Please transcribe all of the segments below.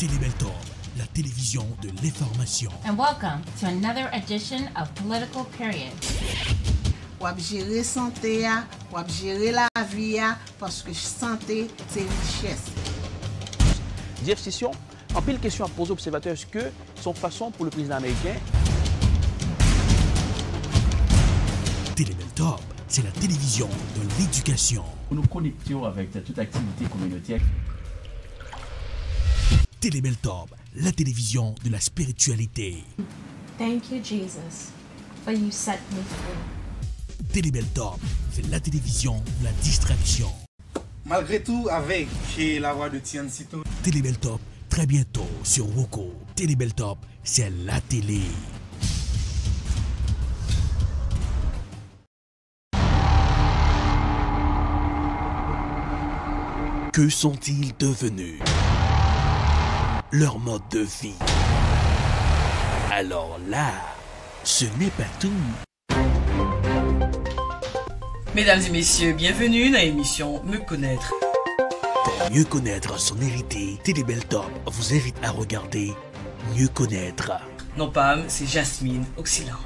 Télébeltorbe, la télévision de l'information. And welcome to another edition of Political Period. Wap gérer santé, wap gérer la vie, parce que santé, c'est richesse. Jeff Session, en pile question à poser aux observateurs, est-ce que son façon pour le président américain? Télébeltorbe, c'est la télévision de l'éducation. Nous nous connections avec toute activité communautaire. Télébeltorbe, la télévision de la spiritualité. Thank you, Jesus, for you set me free. Télébeltorbe, c'est la télévision de la distraction. Malgré tout, avec la voix de Tiansito. Télébeltorbe, très bientôt sur Roku. Télébeltorbe, c'est la télé. Que sont-ils devenus? Leur mode de vie. Alors là, ce n'est pas tout. Mesdames et messieurs, bienvenue dans l'émission Me Connaître. Pour mieux connaître son hérité, Télébeltorbe vous invite à regarder Mieux connaître. Non pas, c'est Jasmine Auxillant.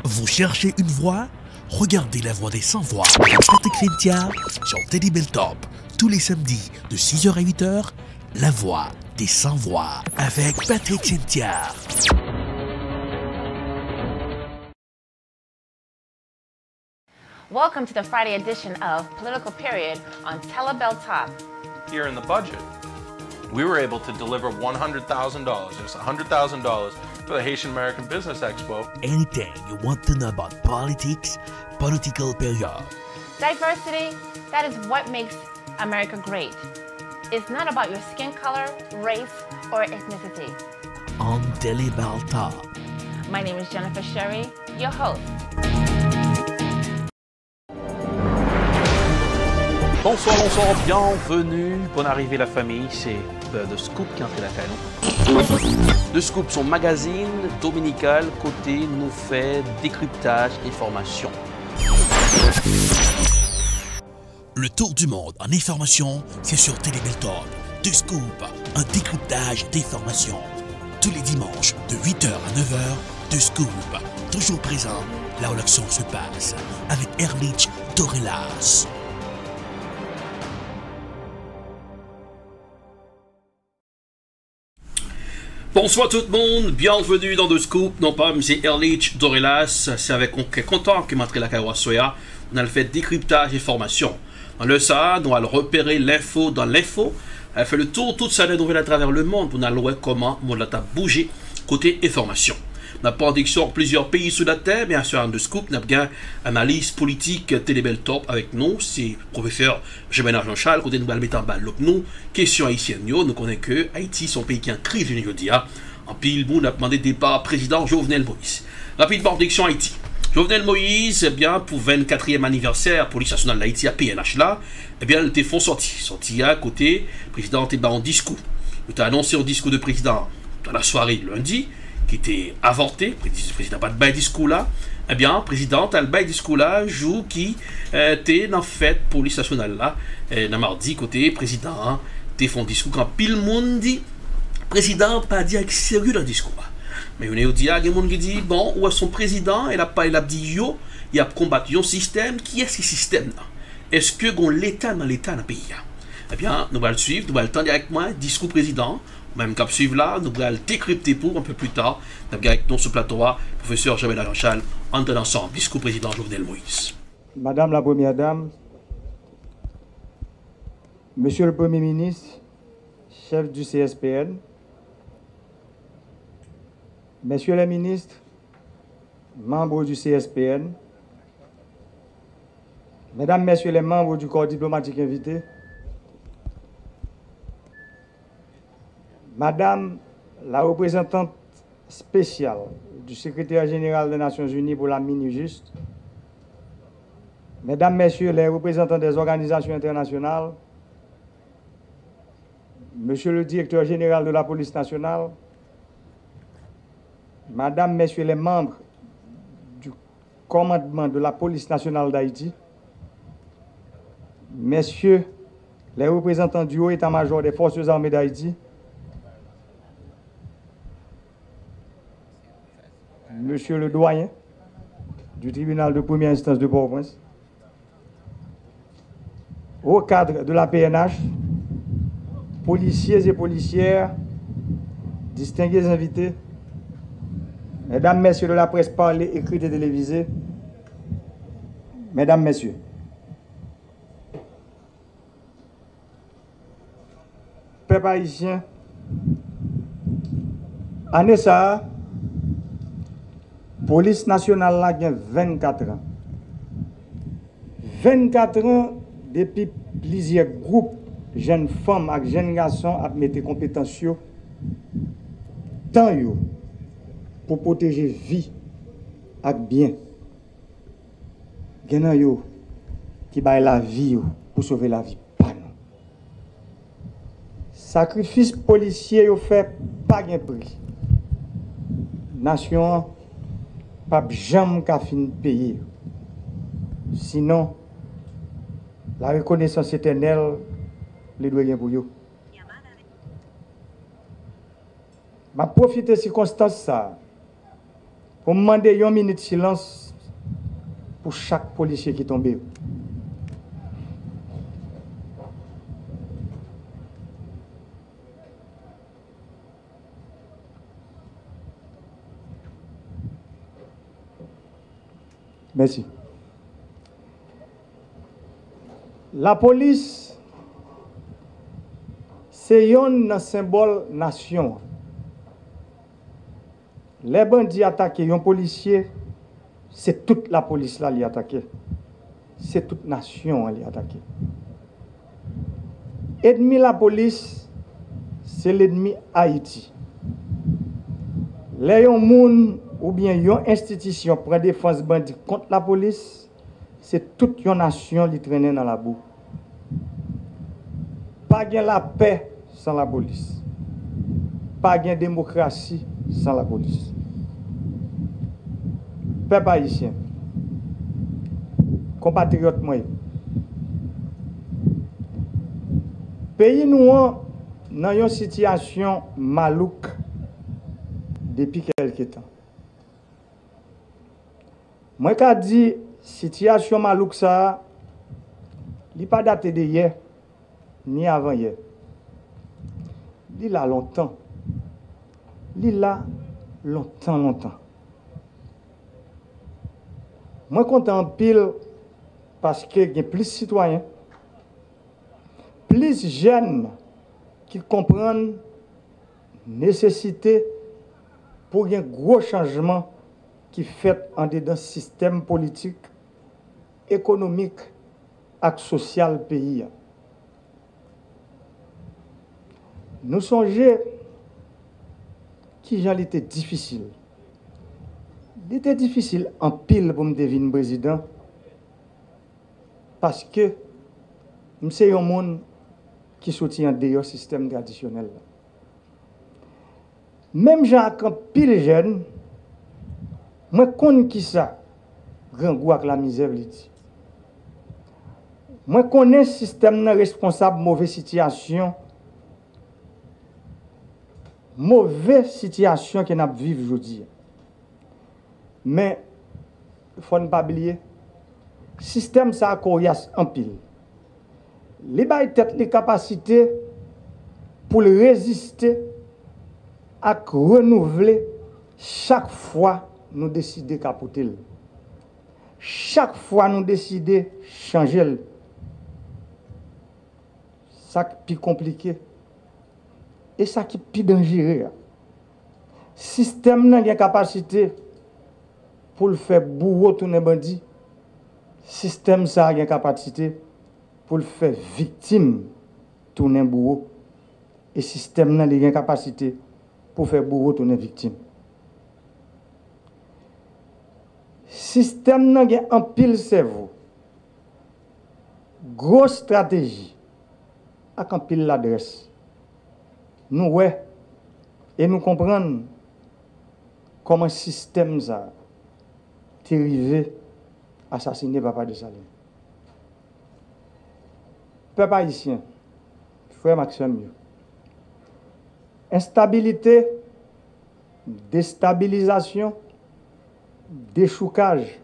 Vous cherchez une voix? Regardez La Voix des Sans-Voix avec Patrick Cynthia sur Télébeltorbe. Tous les samedis de 6h à 8h, La Voix des Sans-Voix avec Patrick Cynthia. Welcome to the Friday edition of Political Period on Télébeltorbe. Here in the budget, we were able to deliver $100,000, just $100,000 for the Haitian American Business Expo. Anything you want to know about politics, Political Period. Diversity, that is what makes America great. It's not about your skin color, race, or ethnicity. On Télébeltorbe. My name is Jennifer Sherry, your host. Bonsoir, bienvenue. Bonne arrivée la famille, c'est The Scoop qui est entré la canon. The Scoop, son magazine dominical côté nous fait décryptage et formation. Le tour du monde en information, c'est sur Télébeltorbe. The Scoop, un décryptage d'informations. Tous les dimanches de 8h à 9h, The Scoop, toujours présent là où l'action se passe, avec Erlich Dorelas. Bonsoir tout le monde, bienvenue dans The Scoop. Non pas, c'est Erlich Dorelas. C'est avec content que m'entré la Kawa Soya. On a le fait décryptage et formation. Dans le ça, on a repérer l'info dans l'info. On a fait le tour toute ça des nouvelles à travers le monde pour nous voir comment on a bougé côté information. On a prédiction plusieurs pays sous la terre, bien sûr, The Scoop, on a bien analyse politique Télébeltorbe avec nous. C'est professeur Jean Jean-Charles, côté nous allons mettre en balle. Nous, question haïtienne, nous connaissons que Haïti, son pays qui est en crise aujourd'hui. En pile, on a demandé départ président Jovenel Moïse. Rapide prédiction Haïti. Jovenel Moïse, eh bien, pour 24e anniversaire police nationale d'Haïti à PNH là, eh bien, il était font sorti à côté, président était en discours. Il a annoncé un discours de président dans la soirée lundi, qui était avorté, le président n'a pas de bail discours là, eh bien, président a le bail discours là, jour qui était dans fête police nationale là, dans mardi, côté président, était font discours quand pile monde dit, président pas dit avec sérieux dans le discours là. Mais on est dit, il y a des gens qui disent, bon, où est son président, il a dit, yo, il a combattu un système, qui est ce système là? Est-ce que l'État dans l'État dans le pays? Eh bien, nous allons le suivre, nous allons le tendre avec moi, discours président, même cap suivre là, nous allons le décrypter pour un peu plus tard, nous allons avec nous sur plateau, professeur Jean-Bernard Jean-Charles, entre ensemble, discours président Jovenel Moïse. Madame la Première Dame, Monsieur le Premier ministre, chef du CSPN, Messieurs les ministres, membres du CSPN, Mesdames, Messieurs les membres du corps diplomatique invité, Madame la représentante spéciale du secrétaire général des Nations Unies pour la Mini-Juste, Mesdames, Messieurs les représentants des organisations internationales, Monsieur le directeur général de la police nationale, Madame, Messieurs les membres du commandement de la police nationale d'Haïti, messieurs les représentants du haut état-major des forces armées d'Haïti, monsieur le doyen du tribunal de première instance de Port-au-Prince, au cadre de la PNH, policiers et policières, distingués invités, mesdames, messieurs de la presse parlée, écrite et télévisée, mesdames, messieurs, peuple haïtien, année ça, police nationale là a 24 ans. 24 ans depuis plusieurs groupes, jeunes femmes et jeunes garçons à mettre compétences tant yo pour protéger vie et bien. Gen yo qui baille la vie yo pour sauver la vie pas non. Sacrifice policier yo fait pas gain prix. Nation pas jamais ka fin payer. Sinon la reconnaissance éternelle les doit pour yo. Ma profite de circonstance ça pour demander une minute de silence pour chaque policier qui tombe. Merci. La police, c'est un symbole nation. Les bandits attaquent un policier, c'est toute la police là qui attaque. C'est toute nation qui attaque. Ennemi la police, c'est l'ennemi Haïti. Les gens ou bien une institution prend défense bandit contre la police, c'est toute une nation qui traîne dans la boue. Pas de la paix sans la police. Pas de démocratie sans la police. Peuple haïtien, compatriotes moi, pays nous dans une situation malouque depuis quelques temps. Moi qu'a dit situation malouque ça, il pas daté de hier ni avant hier. Il a longtemps. Il a longtemps. Moi content en pile parce que il y a plus de citoyens, plus de jeunes qui comprennent la nécessité pour un gros changement qui fait en dedans système politique, économique et social pays. Nous songeons qui j'en était difficile. Il était difficile en pile pour me devenir président parce que c'est un monde qui soutient d'ailleurs système traditionnel. Même Jean en pile jeune, moi connais qui ça, grand goût avec la misère. Moi connais le système responsable de mauvaise situation que nous vivons aujourd'hui. Mais il ne faut pas oublier, le système ça a coriace en pile. Les bail tête les capacités pour le résister à renouveler chaque fois nous décidons de capoter. Chaque fois nous décidons de changer. Ça qui est plus compliqué. Et ça qui est plus dangereux. Le système n'a pas capacité pour le faire bourreau tourner bandit. Le système ça a capacité pour le faire victime tourner bourreau. Et le système n'a pas capacité pour faire bourreau tourner victime. Le système n'a pas un pile cerveau. Grosse stratégie. Avec un pile l'adresse. Nous, ouais, et nous comprenons comment le système ça est arrivé assassiné papa de Salim. Peuple haïtien, frère Maxime, instabilité, déstabilisation, déchoucage,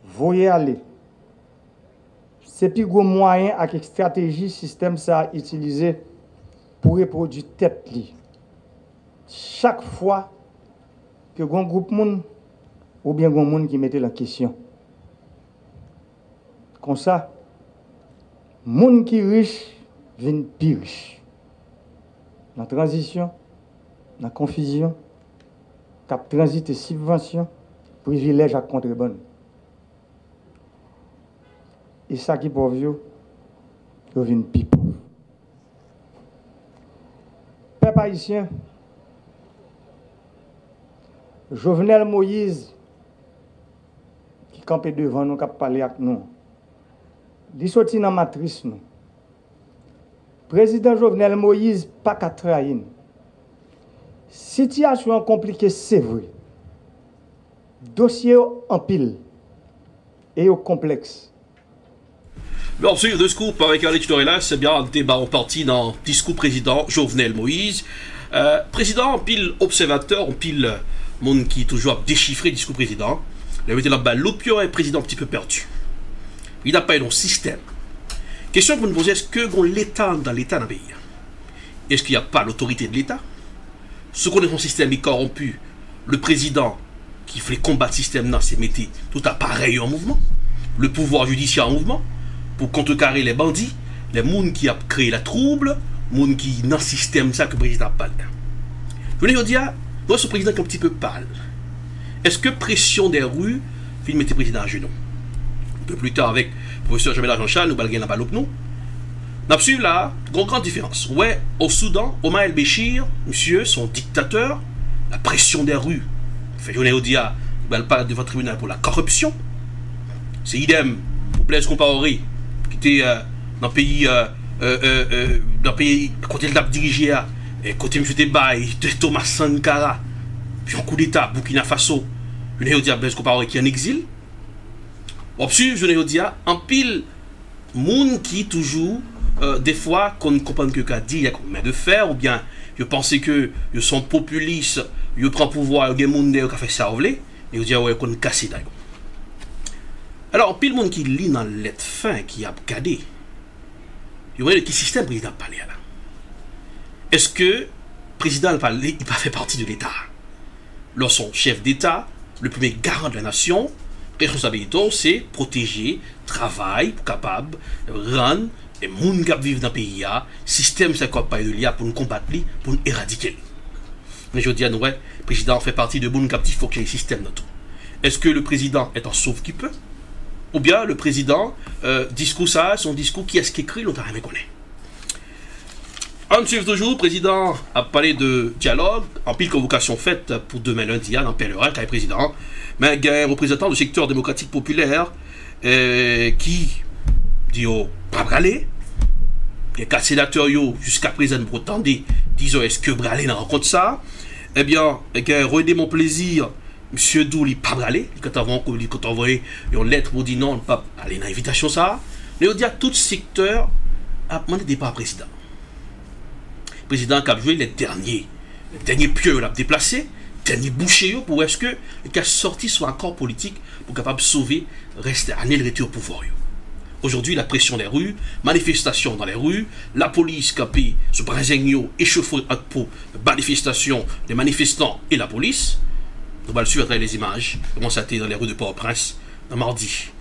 voyez aller. C'est plus gros moyen avec stratégie système ça utilisé pour reproduire tête li. Chaque fois que un groupe moun ou bien un monde qui mettait en question. Comme ça, moun qui riche vient plus riche. Dans la transition, dans la confusion, cap transit et subvention, privilège à contrebande. Et ça qui pour vous, vous venez plus pauvre. Peuple haïtien, Jovenel Moïse, qui campait devant nous, qui a parlé avec nous, il sorti dans la matrice. Nous. Président Jovenel Moïse, pas qu'à trahir. Situation compliquée, c'est vrai. Dossier en pile et au complexe. Bien sûr, deux scoops avec Erlich Dorelas, c'est bien un débat en partie dans le discours président Jovenel Moïse. Président, en pile observateur, en pile monde qui toujours a déchiffré le discours président. Il avait été là-bas, l'opio est président un petit peu perdu. Il n'a pas eu un système. Question que vous nous posez, est-ce que l'État dans l'État dans le pays? Est-ce qu'il n'y a pas l'autorité de l'État? Ce qu'on est son système est corrompu. Le président qui fait combattre le système, c'est mettre tout appareil en mouvement. Le pouvoir judiciaire en mouvement. Pour contrecarrer les bandits, les gens qui ont créé la trouble, les gens qui dans le système ça que le président parle. Je veux dire, nous ce président qui est un petit peu pâle. Est-ce que pression des rues fait mettre le président à genoux? Un peu plus tard avec le professeur Jamel Jean-Charles, nous allons la balle nous. Nous avons là une grande différence. Ouais, au Soudan, Omar el-Béchir, monsieur, son dictateur, la pression des rues. Fait Journée Dia, il parle devant le tribunal pour la corruption. C'est idem pour Blaise Compaoré, qui était dans le pays, côté de la dirigé, côté M. Tebaï, Thomas Sankara, puis un coup d'État, Burkina Faso, Journée Dia, Blaise Compaoré qui est en exil. Bon, suivre Journée Dia, en pile, moun qui toujours, des fois, qu'on comprend que qu'a dit, il y a combien de fer, ou bien, je pensais que ils sont populistes, ils prennent pouvoir, il y a des gens qui ont fait ça, et ils disent, ouais, qu'on casse d'ailleurs. Alors, pile monde qui lit dans la lettre fin, qui a regardé, vous voyez quel système président parle là. Est-ce que le président il fait partie de l'État? Lorsqu'on chef d'État, le premier garant de la nation, responsabilité, c'est protéger, travailler, pour capable, rendre les gens qui vivent dans le pays, système c'est quoi pas de l'IA pour nous combattre, pour nous éradiquer. Mais je dis à nous, le président fait partie de bon captif, il faut qu'il y ait un système dans tout. Est-ce que le président est en sauve qui peut? Ou bien le président, discours ça, son discours, qui est-ce qui écrit, l'on n'a rien connaît. En suivant toujours, le président a parlé de dialogue, en pile convocation faite pour demain lundi, dans Pèlerin, qui est président, mais il y a un représentant du secteur démocratique populaire qui dit au pas braler. Il y a 4 sénateurs jusqu'à présent pour attendre, disons, est-ce que braler dans rencontre ça? Eh bien, il y a redé mon plaisir. Monsieur Doul, il pas bralé, quand on envoyé une lettre pour dire non, on ne peut pas aller dans l'invitation ça. Mais on dit à tout secteur a demandé départ président. Le président qui a joué les derniers pieux l'a déplacé, dernier boucher pour est-ce que le cas sorti soit encore politique pour capable de sauver, rester année le retour au pouvoir. Aujourd'hui, la pression des rues, manifestation dans les rues, la police qui a payé ce brinzegno échauffé pour manifestation des manifestants et la police. Nous allons suivre les images. Comment ça a été dans les rues de Port-au-Prince, un mardi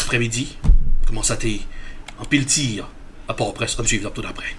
après-midi. Comment ça a été en pile tir à Port-au-Prince. On va suivre tout d'après.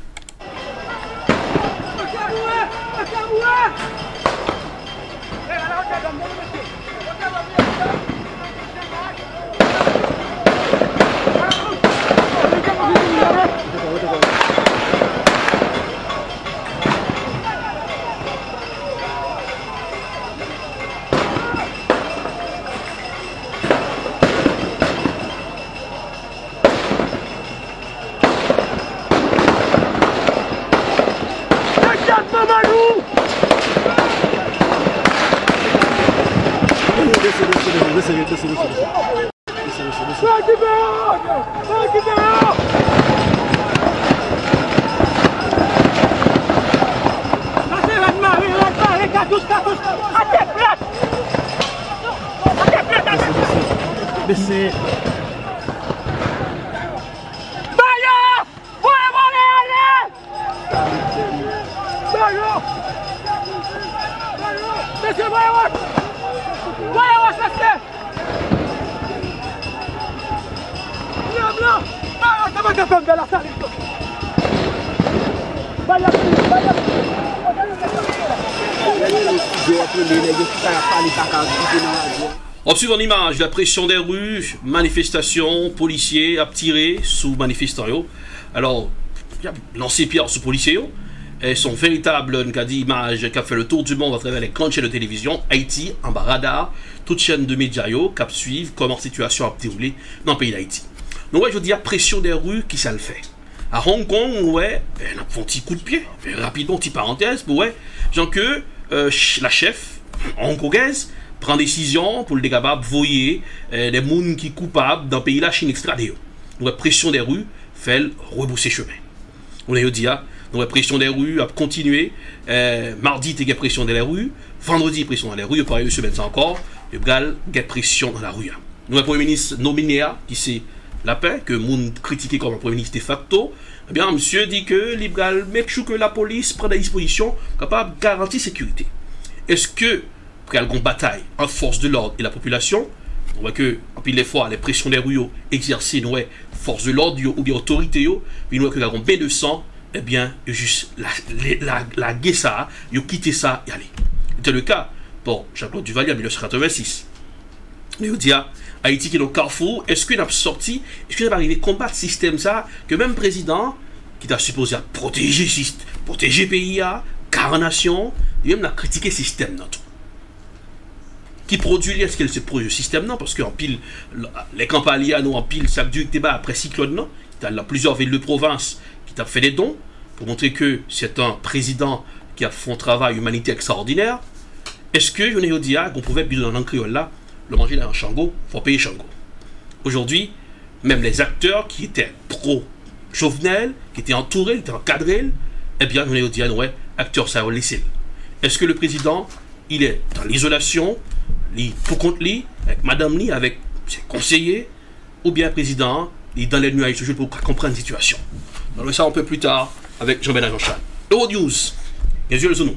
Baissez. On suit en image la pression des rues, manifestation, policiers à tirer sous manifestants. Alors, lancer pierre sous policiers. Et son véritable image qui a fait le tour du monde à travers les grandes chaînes de télévision, Haïti, en bas radar, toute chaîne de médias qui suivent comment la situation a déroulé dans le pays d'Haïti. Donc, ouais, je dis, pression des rues, qui ça le fait? À Hong Kong, ouais, on a fait un petit coup de pied, rapidement, petite parenthèse, ouais, genre que la chef hongkongaise prend décision pour le capable de voyer les gens qui sont coupables dans le pays de la Chine extradé. Donc, la pression des rues fait rebousser chemin. On a dit, donc la pression des rues a continué. Mardi, il y a pression dans les rues. Vendredi, pression dans les rues. Pareil, semaine encore. Il y a pression dans la rue. Nous, le Premier ministre nominé, qui c'est la paix, que monde critiqué comme un Premier ministre de facto, eh bien, monsieur dit que libéral, make sure que la police prend des dispositions capables de garantir la sécurité. Est-ce que, après une bataille entre force de l'ordre et la population, on voit que, en pile des fois, les pressions des rues exercées, nous, force de l'ordre ou bien autorité, puis nous, que nous avons B200, eh bien, juste la guessa, ils ont quitté ça et allez. C'était le cas pour Jean-Claude Duvalier en 1986. Mais on dit à Haïti qui est dans le carrefour, est-ce qu'il a sorti, est-ce qu'il a arrivé à combattre ce système ça, que même président, qui t'a supposé à protéger le pays, carnation, il même a critiqué le système. Qui produit, est-ce qu'elle se produit le système? Non, parce qu'en pile, les campagnes, en pile, ça a dû débat après cyclone, non? Il y a plusieurs villes de province qui ont fait des dons pour montrer que c'est un président qui a fait un travail humanitaire extraordinaire. Est-ce que, je n'ai dit qu'on pouvait, dans un créole là, le manger dans un Chango, il faut payer Chango. Aujourd'hui, même les acteurs qui étaient pro-Jovenel, qui étaient entourés, qui étaient encadrés, eh bien, je n'ai dit, ouais, acteurs, ça a laissé. Est-ce que le président, il est dans l'isolation, pour contre lui, avec madame lui, avec ses conseillers, ou bien le président, il est dans les nuages toujours pour comprendre la situation. On va voir ça un peu plus tard avec Jean-Bernard Jean-Charles. Euronews, bien sûr, le nom.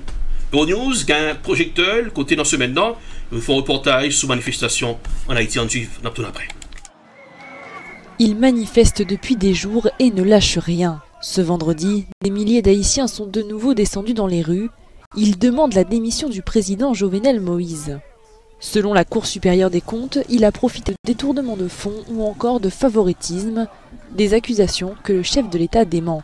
Euronews, il y a un projecteur, côté dans ce maintenant, il faut un reportage sous manifestation en Haïti en juif, dans tout après. Ils manifestent depuis des jours et ne lâchent rien. Ce vendredi, des milliers d'Haïtiens sont de nouveau descendus dans les rues. Ils demandent la démission du président Jovenel Moïse. Selon la Cour supérieure des comptes, il a profité de détournement de fonds ou encore de favoritisme, des accusations que le chef de l'État dément.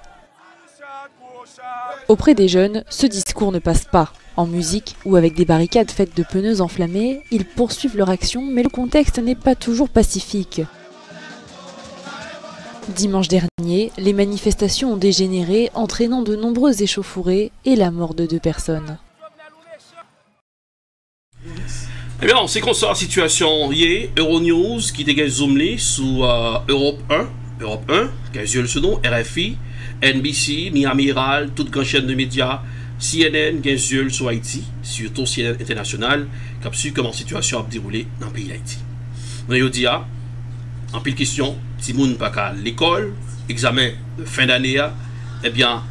Auprès des jeunes, ce discours ne passe pas. En musique ou avec des barricades faites de pneus enflammés, ils poursuivent leur action, mais le contexte n'est pas toujours pacifique. Dimanche dernier, les manifestations ont dégénéré, entraînant de nombreuses échauffourées et la mort de 2 personnes. Eh bien, c'est comme ça la situation hier. Euronews qui était zoomé sous Europe 1, qui a eu ce nom, RFI, NBC, Miami Herald, toute grande chaîne de médias, CNN, qui a eu sur Haïti, surtout CNN International, qui a su comment la situation a déroulé dans le pays d'Haïti. On a dit, en pile question, si vous n'avez pas qu'à l'école, examen de fin d'année, eh bien,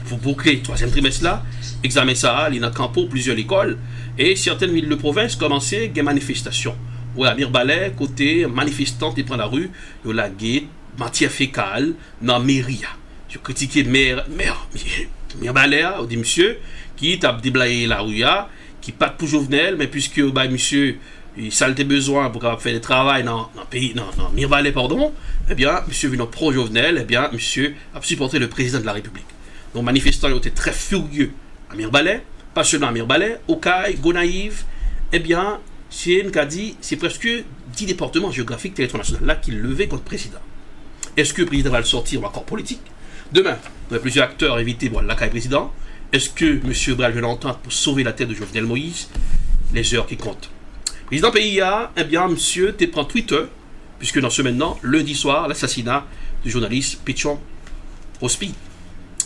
pour boucler le 3e trimestre là, examen ça, il y a campo plusieurs écoles, et certaines villes de province commençaient des manifestations. Ouais, à Mirbalais, côté manifestants qui prennent la rue, il y a la guette, matière fécale, dans la mairie. Je critiquais Mirbalais, on dit monsieur, qui tape déblayé la rue, qui pas pour Jovenel, mais puisque bah, monsieur, il a besoin pour faire du travail dans Mirbalais, pardon, eh bien, monsieur venu pro-Jovenel, eh bien, monsieur a supporté le président de la République. Donc, manifestants ont été très furieux à Mirbalais, pas seulement à Mirbalais, Okaï, Gonaïve, eh bien, c'est presque 10 départements géographiques territoire national là qui levaient contre le président. Est-ce que le président va le sortir ou encore politique? Demain, il y a plusieurs acteurs invités pour l'accueil président. Est-ce que M. Bral veut l'entendre pour sauver la tête de Jovenel Moïse? Les heures qui comptent. Président pays, eh bien, monsieur, tu prends Twitter, puisque dans ce maintenant, lundi soir, l'assassinat du journaliste Pétion Ospid,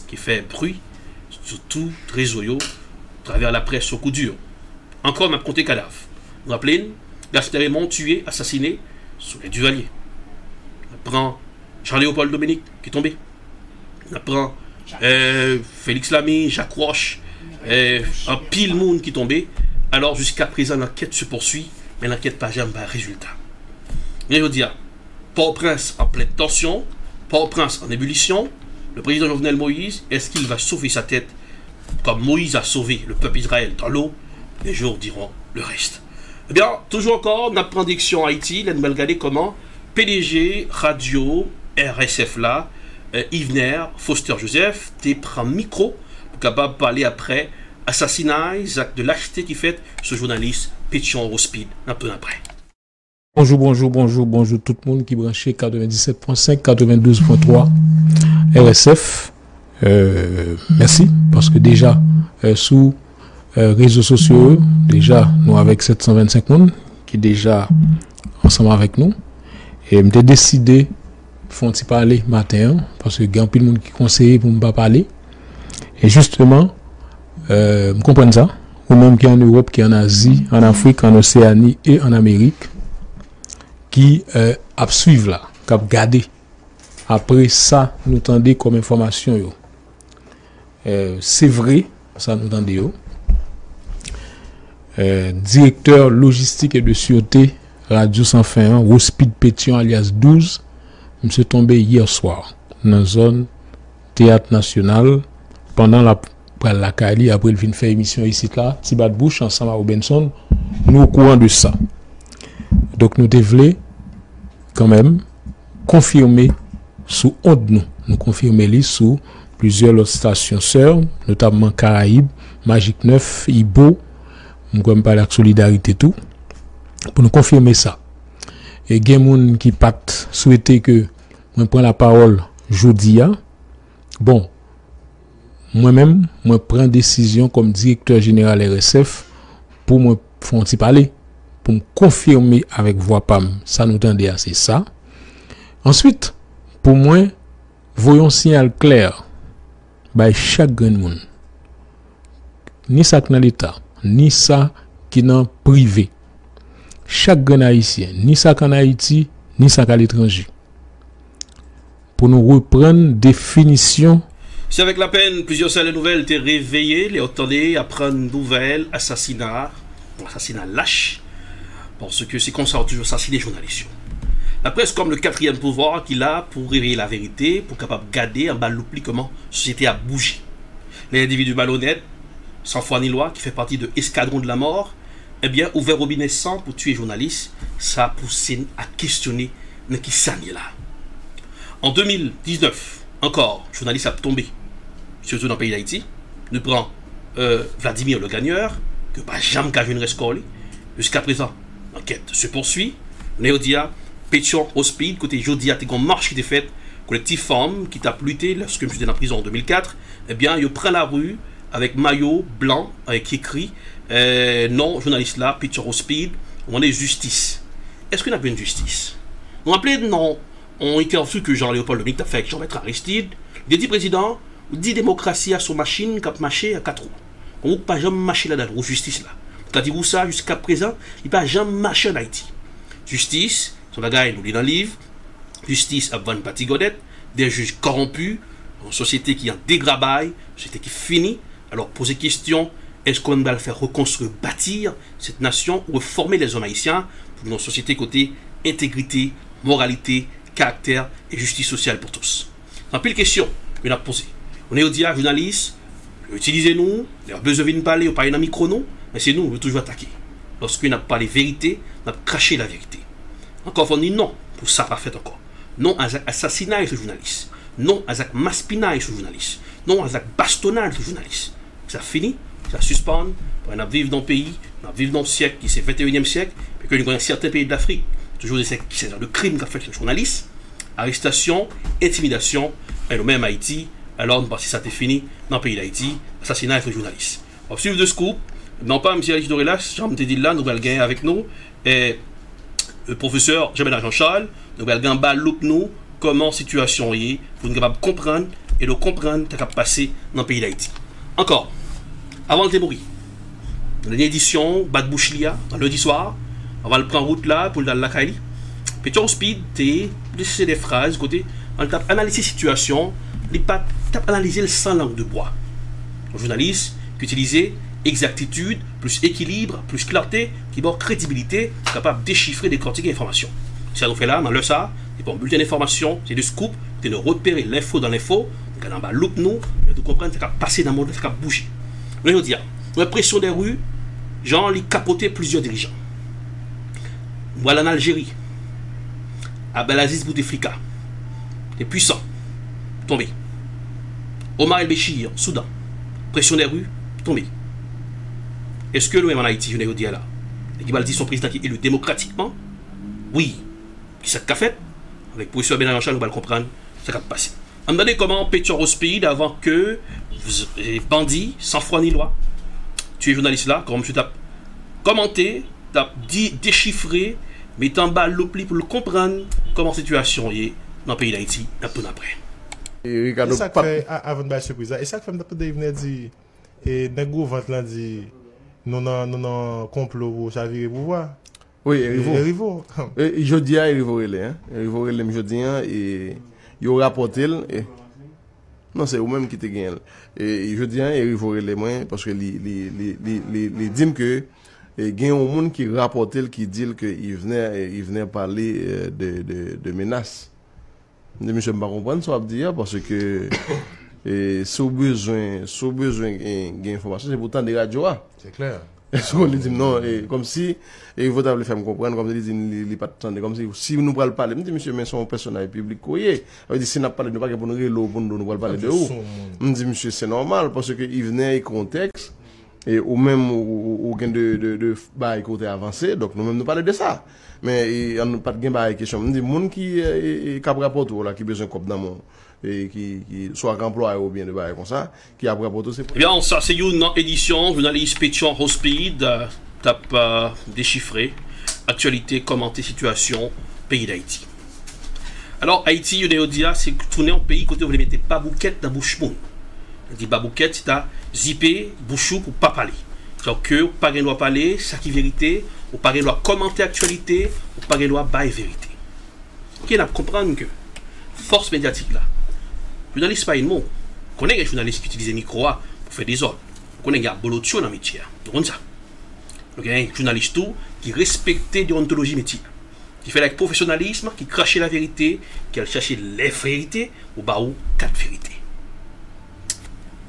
qui fait bruit sur tout réseau, à travers la presse au coup dur. Encore, m'a compté cadavre. Vous rappelez, Gaspard Raymond tué, assassiné sous les Duvalier. On prend Jean-Léopold Dominique qui est tombé. On prend Félix Lamy, Jacques Roche, un pile monde qui est tombé. Alors jusqu'à présent, l'enquête se poursuit, mais l'enquête n'a jamais de résultat. Je veux dire, Port-au-Prince en pleine tension, Port-au-Prince en ébullition, le président Jovenel Moïse, est-ce qu'il va sauver sa tête comme Moïse a sauvé le peuple Israël dans l'eau? Les jours diront le reste. Eh bien, toujours encore, notre prédiction Haïti, là, nous allons regarder comment PDG, Radio, RSF là, Yvener, Foster Joseph, t'es prend micro pour capable parler après assassinat, acte de lâcheté qui fait ce journaliste Pétion Ospid un peu après. Bonjour tout le monde qui branché 97.5, 92.3 RSF. Merci parce que déjà sous réseaux sociaux, déjà nous avec 725 personnes qui déjà ensemble avec nous et m'était décidé font parler matin parce que il y a un peu de monde qui conseille pour me pas parler et justement me comprendre ça ou même qui en Europe, qui en Asie, en Afrique, en Océanie et en Amérique qui a suivre là, qui a gardé après ça nous tendez comme information yo. C'est vrai ça nous tendez yo. Directeur logistique et de sûreté Radio Sans Fin, Ospid Pétion alias 12, monsieur tombé hier soir dans la zone Théâtre National pendant la Cali, après il vient faire émission ici là, Tibat Bouche ensemble à Robinson, nous au courant de ça. Donc nous devons quand même confirmer sous honte nous confirmer les sous plusieurs autres stations sœurs, notamment Caraïbes, Magique 9, Ibo, nous comme pas la solidarité tout pour nous confirmer ça. Et il y a des gens qui pat souhaiter que moi prends la parole jeudi. Bon, moi-même, moi prends décision comme directeur général RSF pour me faire parler, pour me confirmer avec voix PAM, ça nous tendait à c'est ça. Ensuite, pour moi, voyons signal clair, by chaque grand monde, ni ça dans l'État, ni ça qui dans privé. Chaque grand haïtien, ni ça qu'en Haïti, ni ça qu'à l'étranger. Pour nous reprendre définition. C'est avec la peine, plusieurs salles de nouvelles étaient réveillées, les entendez apprendre nouvelles, assassinat lâche, parce que c'est comme ça, on toujours assassiné les journalistes. La presse comme le quatrième pouvoir qu'il a pour réveiller la vérité, pour capable garder en bas l'oubli comment la société a bougé. L'individu malhonnête, sans foi ni loi, qui fait partie de l'escadron de la mort, eh bien, ouvert robinet sans pour tuer les journalistes, ça a poussé à questionner ce qui s'en est là. En 2019, encore, journaliste a tombé, surtout dans le pays d'Haïti. Nous prenons Vladimir le gagneur, que pas jamais qu'à une rescorle. Jusqu'à présent, l'enquête se poursuit. Néodia, Pétion Ospid, côté Jodia, t'es une marche qui était faite, collectif femme qui t'a lutté lorsque je suis en prison en 2004. Eh bien, il prend la rue avec maillot blanc, qui écrit non, journaliste là, Pétion Ospid, on est justice. Est-ce qu'on a bien une justice? On appelait non. On interview que Jean-Léopold Dominique a fait avec Jean-Maître Aristide. Il a dit président, dit démocratie à son machine qui a marché à 4 roues. On ne peut pas jamais marcher là-dedans, ou justice là. T'as dit où ça jusqu'à présent, il ne peut jamais marcher en Haïti. Justice, son gars nous lit dans le livre, justice à Van Patigodet, des juges corrompus, une société qui est en dégrabaille, une société qui finit. Alors poser question, est-ce qu'on va le faire reconstruire, bâtir cette nation ou former les hommes haïtiens pour une société côté intégrité, moralité, caractère et justice sociale pour tous. C'est une pile question qu'on a posée. On est au dia journaliste, utilisez-nous, les besoins de parler, ou pas un micro non, mais c'est nous, on veut toujours attaquer. Lorsqu'on n'a pas les vérités, on a craché la vérité. Encore on dit non, pour ça pas fait encore. Non à assassinat ce journaliste. Non à maspinage ce journaliste. Non à bastonnage ce journaliste. Ça finit, ça suspend, on a vivre dans le pays, on a vivre dans le siècle qui c'est 21e siècle, et que nous connaissons certains pays d'Afrique. Toujours des c'est le crime qu'a fait le journaliste, arrestation, intimidation, et le même Haïti, alors si ça t'est fini, dans le pays d'Haïti, assassinat et journaliste. On va suivre de scoop, non pas M. Alice Dorelas, j'en te dit là, nous allons gagner avec nous, et le professeur Jean-Charles, nous allons gamba nous comment situation est pour nous capable comprendre et de comprendre ce qui a passé dans le pays d'Haïti. Encore, avant de mourir, dans l'édition Bad Bouchlia, lundi soir, on va le prendre route là pour le Kaili. Pétion Speed, c'est des phrases côté, on tape analyser situation, on tape analyser le sans langue de bois. Un journaliste qui utilise exactitude, plus équilibre, plus clarté, qui donne crédibilité, capable de déchiffrer, décortiquer l'information. Si on fait là, dans le ça, c'est pour un bulletin d'information, c'est de scoop, c'est de repérer l'info dans l'info, on va loupe nous, de comprendre ce qui a passé dans le monde, ce qui a bougé. Je veux dire, la pression des rues, Jean les capoté plusieurs dirigeants. Voilà en Algérie, Abdelaziz Bouteflika, des puissants, tombé. Omar El-Béchir, Soudan, pression des rues, tombé. Est-ce que nous, en Haïti, je n'ai pas dit là, et qui va dire son président qui est élu démocratiquement? Oui. Qui s'est fait? Avec le professeur Benarachal, nous allons comprendre ce qui a passé. On me donne comment Pétion Rospide avant que les bandits, sans foi ni loi, tu es journaliste là, comme tu as commenté, tu as dit, déchiffré, mettant bas l'oubli pour le comprendre comment la situation est dans le pays d'Haïti un peu après. Et ça fait, avant de faire surprise, et ça fait que vous venez dire, et dans le gouvernement dit, nous avons complot pour chavirer le pouvoir. Oui, Erivo. Je dis à Erivo Relais, hein. Erivo Relais, je dis, et il a rapporté, non, c'est vous-même qui te gagne. Et je dis à Erivo Relais, parce que les dit que, il y a un monde qui rapporte, qui dit qu'il venait parler de menaces. Je ne sais pas comprendre ce qu'il dit, parce que, sous besoin d'informations, c'est pourtant des radios. C'est clair. On dit non, comme si, il faut faire me comprendre, comme si il pas attendre, comme si nous parlons parler, je dis monsieur, mais son personnage public, il dit si nous parlons de pas pour nous parler de où. Je dis monsieur, c'est normal, parce que il venait au contexte, et ou même, ou gain de côté avancé, donc nous-mêmes nous parlons de ça. Mais, on n'a pas de gain de question. Je dis, moun qui est capable rapport, là, qui besoin de dans mon, et qui soit employé ou bien de bail comme ça, qui a rapport c'est. Eh bien, ça, c'est une édition, journaliste Pétion Rospide, tape déchiffré, actualité, commenter situation, pays d'Haïti. Alors, Haïti, Yonéodia, c'est tourner en pays côté où vous ne mettez pas bouquette dans bouche moun. On dit pas bouquette, c'est à zipper, bouchou pour pas parler. Donc, que, pas de loi parler, ça qui est vérité, ou pas de loi commenter actualité, ou pas de loi bail vérité. Qui n'a comprendre que force médiatique là, journaliste pas une mot. On connaît les journalistes qui utilisent les micros pour faire des ordres. On connaît les bolotio dans le métier. Donc, ça. Donc, il y a un journaliste tout qui respecte déontologie métier. Qui fait avec professionnalisme, qui crachait la vérité, qui a cherché les vérités, ou bah ou quatre vérités.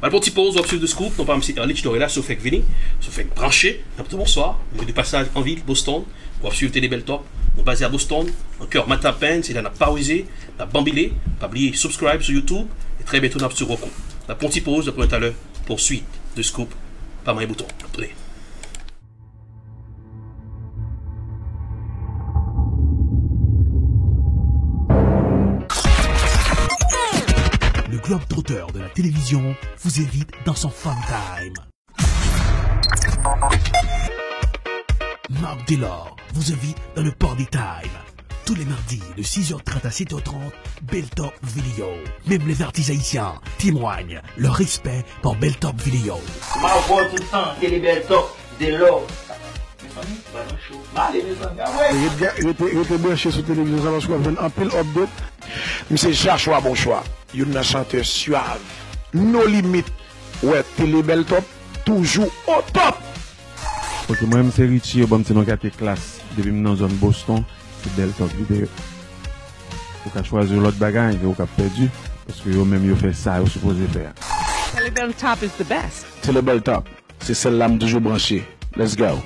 Pour petite pause, on va suivre de scoop, non pas M. Erlich Dorela, sauf fait venir, sauf fait brancher, bonsoir, on est de passage en ville, Boston, on va suivre Télé Beltop, on est basé à Boston, en cœur matin peine, c'est là, on n'a pas osé, on a bambilé, pas oublier subscribe sur YouTube, et très bientôt on a sur Roku. La petite pause, après tout à l'heure, poursuite de scoop, par mes boutons. Attendez. Le globe trotteur de la télévision vous invite dans son fun time. Marc Delors vous invite dans le Party Time. Tous les mardis de 6h30 à 7h30, Beltop Vidéo. Même les artistes haïtiens témoignent leur respect pour Beltop Vidéo. Ma voix tout le temps, Télé Beltop, Delors. Il était branché sur la télévision, parce qu'on a un pile update. Mais c'est Joshua bon choix. Il y a un chanteur suave. Nos limites. Ouais, Télé Beltop, toujours au top. Parce que moi-même, c'est Richie, bon, c'est dans la classe. Depuis dans la zone Boston, c'est Beltop vidéo. Vous pouvez choisir l'autre bagage, vous pouvez perdu. Parce que vous-même, vous faites ça, vous supposez faire. Télé Beltop is the best. Télé Beltop, c'est celle-là toujours branchée. Let's go.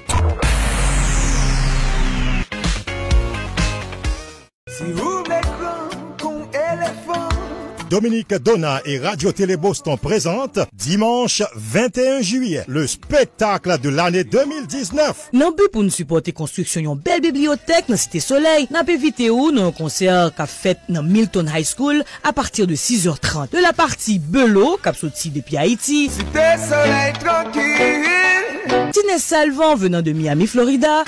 Si vous grand con éléphant. Dominique Donna et Radio Télé Boston présentent dimanche 21 juillet le spectacle de l'année 2019. Nan but pour nous supporter construction yon belle bibliothèque dans Cité Soleil, n'a pas évité ou dans un concert qu'a fait dans Milton High School à partir de 6h30. De la partie Bello, qu'a sorti depuis Haïti. Cité Soleil tranquille. Tinez Salvan venant de Miami, Florida.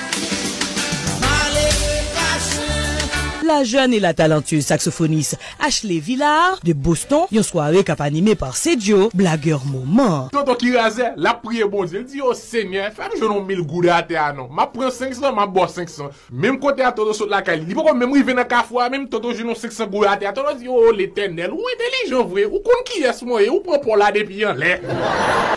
la jeune et la talentueuse saxophoniste Ashley Villard de Boston, une soirée qui a animée par Sergio, blagueur moment. Tonton qui rasait, la prière bon Dieu, il dit, oh Seigneur, fais que je n'ai 1000 gouttes à terre, non. Ma prend 500, ma boit 500. Même côté à Toto sur la caille, il peut même river dans café, même Toto, je n'ai 500 gouttes à terre. Toto dit, oh l'éternel, ou intelligent vrai, ou qu'on qui est ce moi, ou prend pour la depuis en l'air.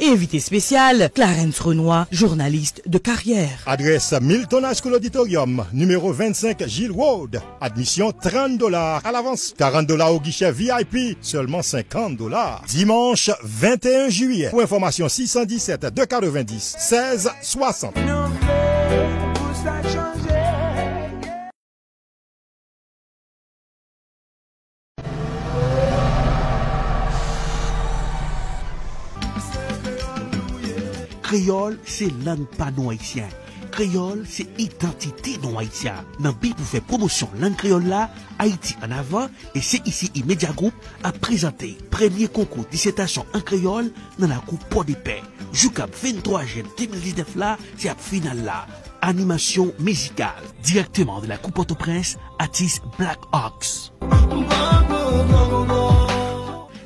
Invité spécial, Clarence Renoir, journaliste de carrière. Adresse Milton High School Auditorium, numéro 25 Gilles Road. Admission $30 à l'avance. $40 au guichet VIP, seulement $50. Dimanche 21 juillet. Pour information 617 290 16 60. Créole, c'est langue pas non haïtien. Créole, c'est identité non haïtien. Dans but pour faire promotion langue créole là, Haïti en avant, et c'est ici Immédiat Group a présenté premier concours dissertation en créole dans la coupe Port de Paix. Jusqu'à 23 juin 2019 là, c'est la finale là. Animation musicale directement de la coupe Port-au-Prince, artiste Black Ox.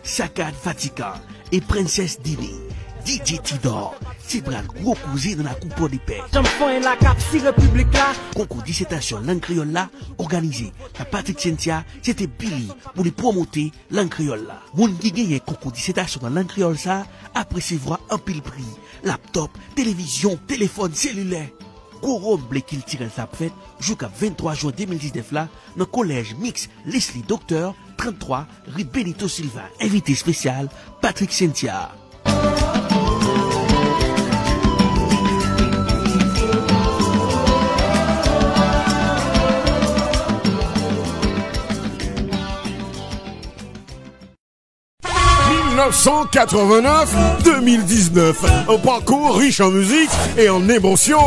Sakad Fatika et Princesse Dini. DJ Tidor, c'est bras gros cousin dans la coupe de paix. La Capsi République là. Concours dissertation langue créole là, organisé par Patrick Cynthia, c'était Billy pour les promoter langue créole là. Moun qui gagne concours dissertation dans langue créole ça, après recevoir un pile prix, laptop, télévision, téléphone cellulaire. Gros blé qu'il tire sa fête, jusqu'à 23 juin 2019 là, dans le collège mix Leslie Docteur, 33, rue Benito Silva. Invité spécial, Patrick Cynthia. « 2019, un parcours riche en musique et en émotions.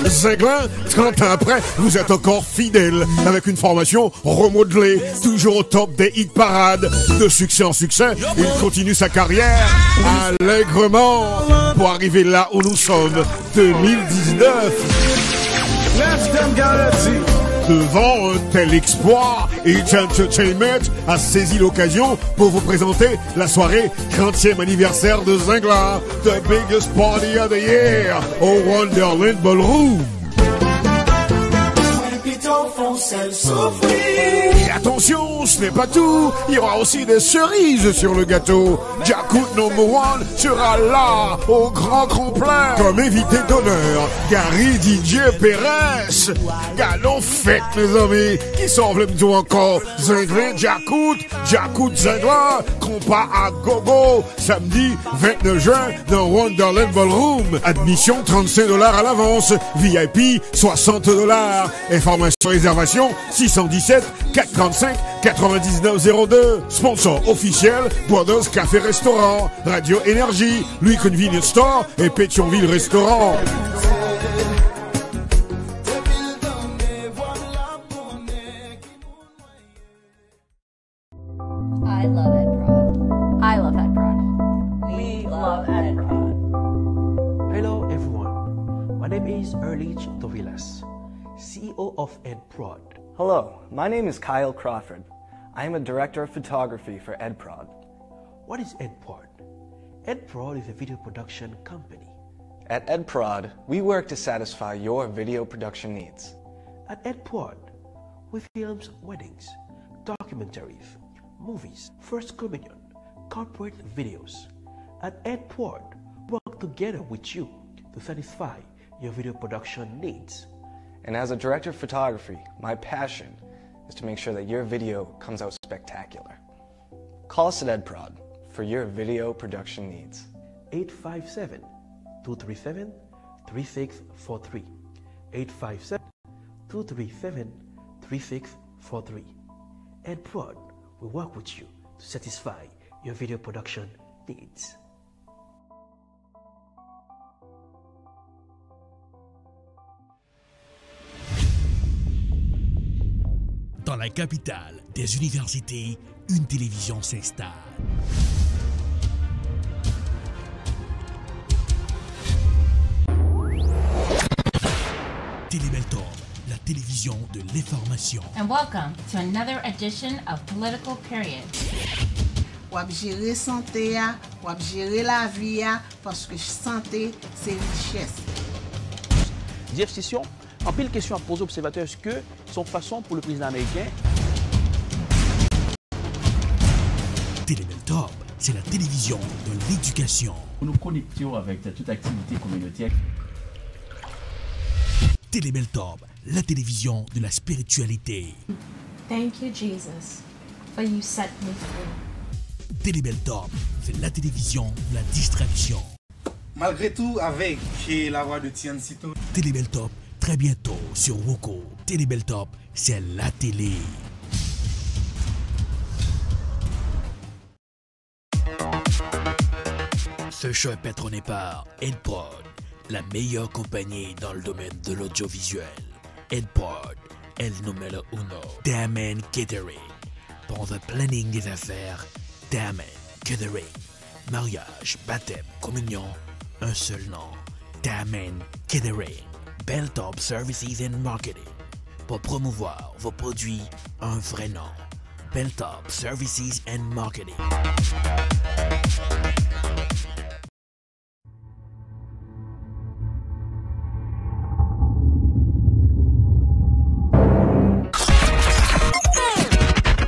Zinglin, 30 ans après, vous êtes encore fidèle avec une formation remodelée, toujours au top des hit parades. De succès en succès, il continue sa carrière allègrement pour arriver là où nous sommes, 2019. Devant un tel exploit, It Entertainment a saisi l'occasion pour vous présenter la soirée 30e anniversaire de Zingla, the biggest party of the year, au Wonderland Ballroom. Et attention, ce n'est pas tout, il y aura aussi des cerises sur le gâteau. Jakut #1 sera là, au grand complet, comme invité d'honneur, Gary DJ Perez. Galon fête les amis, qui s'en veulent me dire encore, Zinglin Jakut Zingla, compas à gogo, samedi 29 juin dans Wonderland Ballroom. Admission $35 à l'avance, VIP $60. Information réservation 617 435 9902. Sponsor officiel Brothers Café Restaurant, Radio Énergie, Louis Convenience Store et Pétionville Restaurant. I love Ed Prod. I love Ed Prod. We love Ed Prod. Hello everyone. My name is Erlich Tovilas, CEO of Ed Prod. Hello, my name is Kyle Crawford. I am a director of photography for Ed Prod. What is Ed Prod? Ed Prod is a video production company. At Ed Prod, we work to satisfy your video production needs. At Ed Prod, we film weddings, documentaries, movies, First Communion, corporate videos. At Ed Prod, we work together with you to satisfy your video production needs. And as a director of photography, my passion is to make sure that your video comes out spectacular. Call us at Ed Prod for your video production needs. 857-237-3643. 857-237-3643. Ed Prod will work with you to satisfy your video production needs. Dans la capitale des universités, une télévision s'installe. Télébeltorbe, la télévision de l'information. And welcome to another edition of Political Period. Wap gérer santé, wap gérer la vie, parce que santé, c'est richesse. Jeff Session, en pile question à poser aux observateurs, est-ce que son façon pour le président américain? Télébeltop, c'est la télévision de l'éducation. Nous nous connectons avec toute activité communautaire. Télébeltop, la télévision de la spiritualité. Thank you, Jesus, for you set me free. Télébeltop, c'est la télévision de la distraction. Malgré tout, avec la voix de Tian Sito. Télébeltop, très bientôt sur Woko. Télébeltop, c'est la télé. Ce show est patronné par Edprod, la meilleure compagnie dans le domaine de l'audiovisuel. Edprod, el numéro uno. Damen Catering, pour le planning des affaires. Damen Catering, mariage, baptême, communion, un seul nom. Damen Catering, Beltop Services and Marketing, pour promouvoir vos produits, un vrai nom. Beltop Services and Marketing.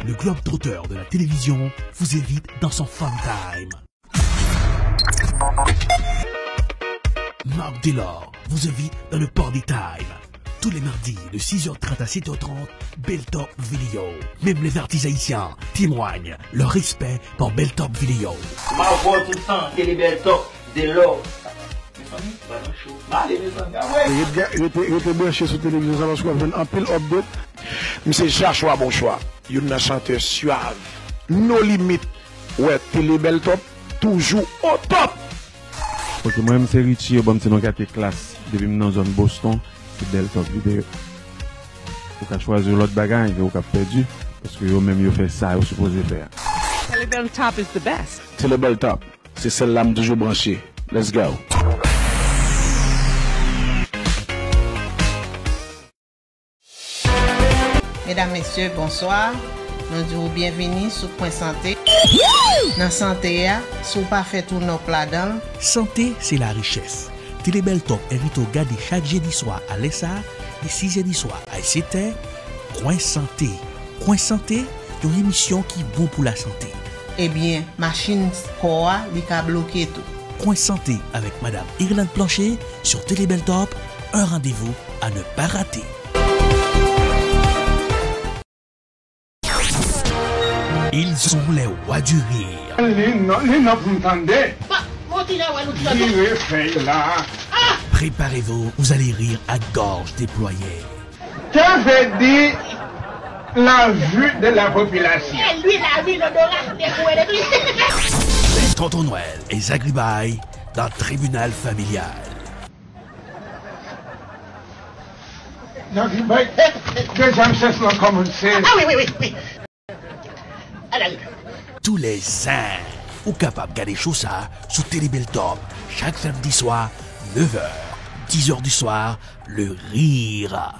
Le globe-trotteur de la télévision vous invite dans son fun time. Marc Delors vous invite dans le Party Time. Tous les mardis de 6h30 à 7h30, Beltop Video. Même les artistes haïtiens témoignent leur respect pour Beltop Video. Ma voix tout le temps, Télé Beltop, de l'or. Il était branché sur la télévision parce qu'on a un pile update. Mais c'est Joshua bon choix. Il y a un chanteur suave. Nos limites. Ouais, Télé Beltop, toujours au top. Ok, moi-même c'est Richie, bon, c'est dans la classe. Depuis dans la zone Boston, c'est Beltop vidéo. Vous pouvez choisir l'autre bagage que vous avez perdu. Parce que vous-même, vous faites ça, vous supposez faire. Télé Beltop is the best. Télé Beltop, c'est celle-là toujours branchée. Let's go. Mesdames, Messieurs, bonsoir. Nous disons bienvenue sur Point Santé. Dans Santé, si vous pas fait tout nos plats dedans. Santé, c'est la richesse. Télébeltop invite au garder chaque jeudi soir à l'ESA et 6 jeudi soir à ICT. Coin Santé. Coin Santé, une émission qui est bon pour la santé. Eh bien, machine Koa, il a bloqué tout. Coin Santé avec Madame Irlande Plancher sur Télébeltop. Un rendez-vous à ne pas rater. Ils sont les rois du rire. Préparez-vous, vous allez rire à gorge déployée. Que veut dire la vue de la population? Les Tonton Noël et Zagribaï dans le tribunal familial. Zagribaï, deuxième session a commencé. Ah oui. Tous les uns ou capables de garder ça sur Télébeltop chaque samedi soir, 9h, 10h du soir, le rire.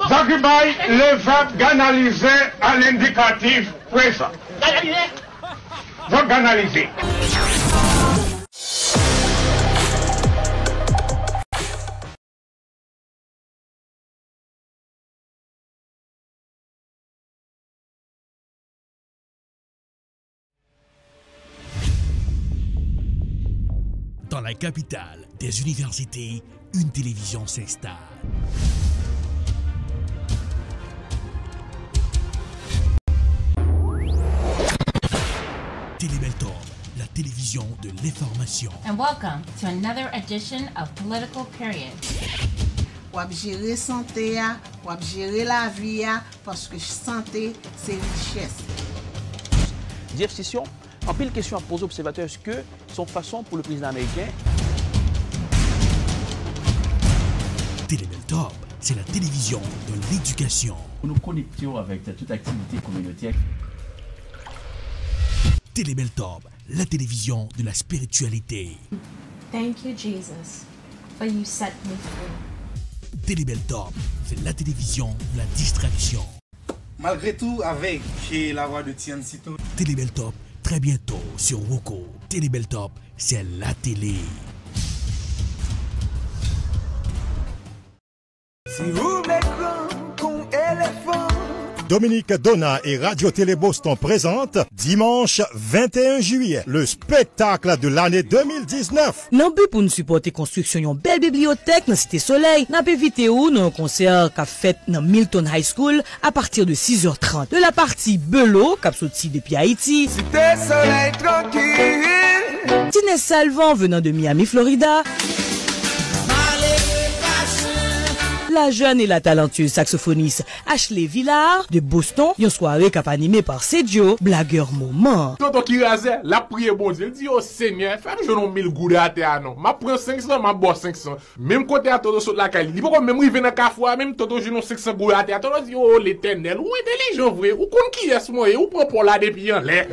Zagribaï, le verbe ganaliser à l'indicatif présent. Verbe ganaliser. Dans la capitale des universités, une télévision s'installe. Télébeltop, la télévision de l'information. And welcome to another edition of Political Period. Wap gérer santé, wap gérer la vie, parce que santé, c'est richesse. Jeff Session, en pile question à poser aux observateurs, est-ce que son façon pour le président américain? Télébeltop, c'est la télévision de l'éducation. Nous nous connectons avec toute activité communautaire. Télébeltop, la télévision de la spiritualité. Thank you, Jesus, for you set me free. Télébeltop, c'est la télévision de la distraction. Malgré tout, avec la voix de Tiansito. Télébeltop, très bientôt sur Woko. Télébeltop, c'est la télé. Si vous m'écoutez comme éléphant. Dominique Donna et Radio Télé Boston présentent dimanche 21 juillet le spectacle de l'année 2019. Nan but pour nous supporter construction yon belle bibliothèque dans Cité Soleil, n'a pas évité ou dans un concert qu'a fait dans Milton High School à partir de 6h30. De la partie Belot, qu'a sorti depuis Haïti. Cité Soleil tranquille. Tinez Salvan venant de Miami, Florida. La jeune et la talentueuse saxophoniste Ashley Villard de Boston, une soirée qu'a animée par Sedio, blagueur moment. Tonton qui rasait, la prière bon Dieu, dit oh Seigneur, fais je non 1000 gouttes à terre non. Ma prend 500, ma boit 500. Même côté à Toto sur la cali. Il pas même river dans café, même Toto je non 500 gouttes à terre. Toto dit oh l'Éternel, ou intelligent vrai, ou kon qui est moi, ou prend pour la depuis en l'air.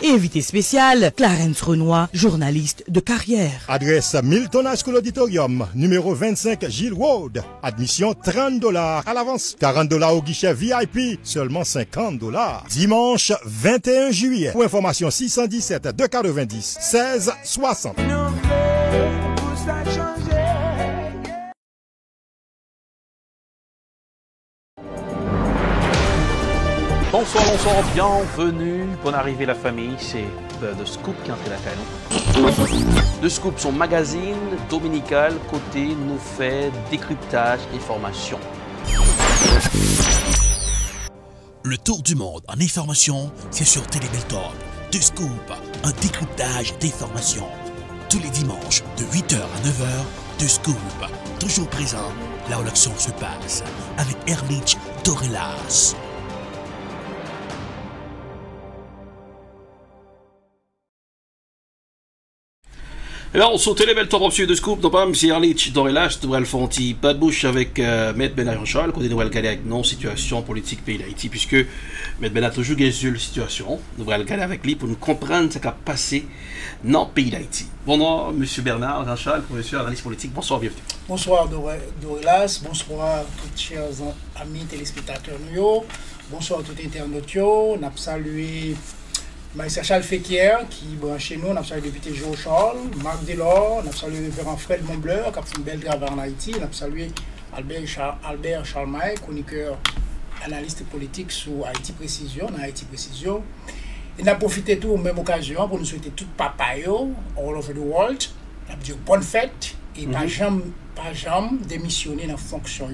Invité spécial, Clarence Renoir, journaliste de carrière. Adresse Milton High School Auditorium, numéro 25 Gilles Road. Admission $30 à l'avance. $40 au guichet VIP, seulement $50. Dimanche 21 juillet. Pour information 617 290 16 60. Bonsoir, bienvenue. Bonne arrivée la famille, c'est The Scoop qui entre la canon. The Scoop, son magazine dominical côté nous fait décryptage et formation. Le tour du monde en information, c'est sur Télébeltop. The Scoop, un décryptage d'informations. Tous les dimanches de 8h à 9h, The Scoop, toujours présent là où l'action se passe, avec Erlich Dorelas. Alors, sur Télébeltop, monsieur de Scoop, non pas M. Erlich Dorelas, nous allons faire un petit pas de bouche avec Maître Ben Jean-Charles, qu'on nous allons regarder avec nos situations politiques pays d'Haïti, puisque Maître Ben a toujours gagné la situation. Nous allons regarder avec lui pour nous comprendre ce qui a passé dans le pays d'Haïti. Bonjour, M. Bernard Jean-Charles, professeur analyste politique. Bonsoir, bienvenue. Bonsoir, Dorelas. Bonsoir, tous chers amis téléspectateurs. Bonsoir, tous les internautes. Nous avons salué Maïssa Charles Fekir qui branche nous, on a salué le député Joe Charles, Marc Delors, on a salué le révérend Fred Montbleur qui a fait une belle travail en Haïti, on a salué Albert Charlemagne, chroniqueur analyste politique sur Haïti Précision, Et on a profité tout aux mêmes occasions pour nous souhaiter tout papayo all over the world. On a dit bonne fête et pas jamais démissionner dans la fonction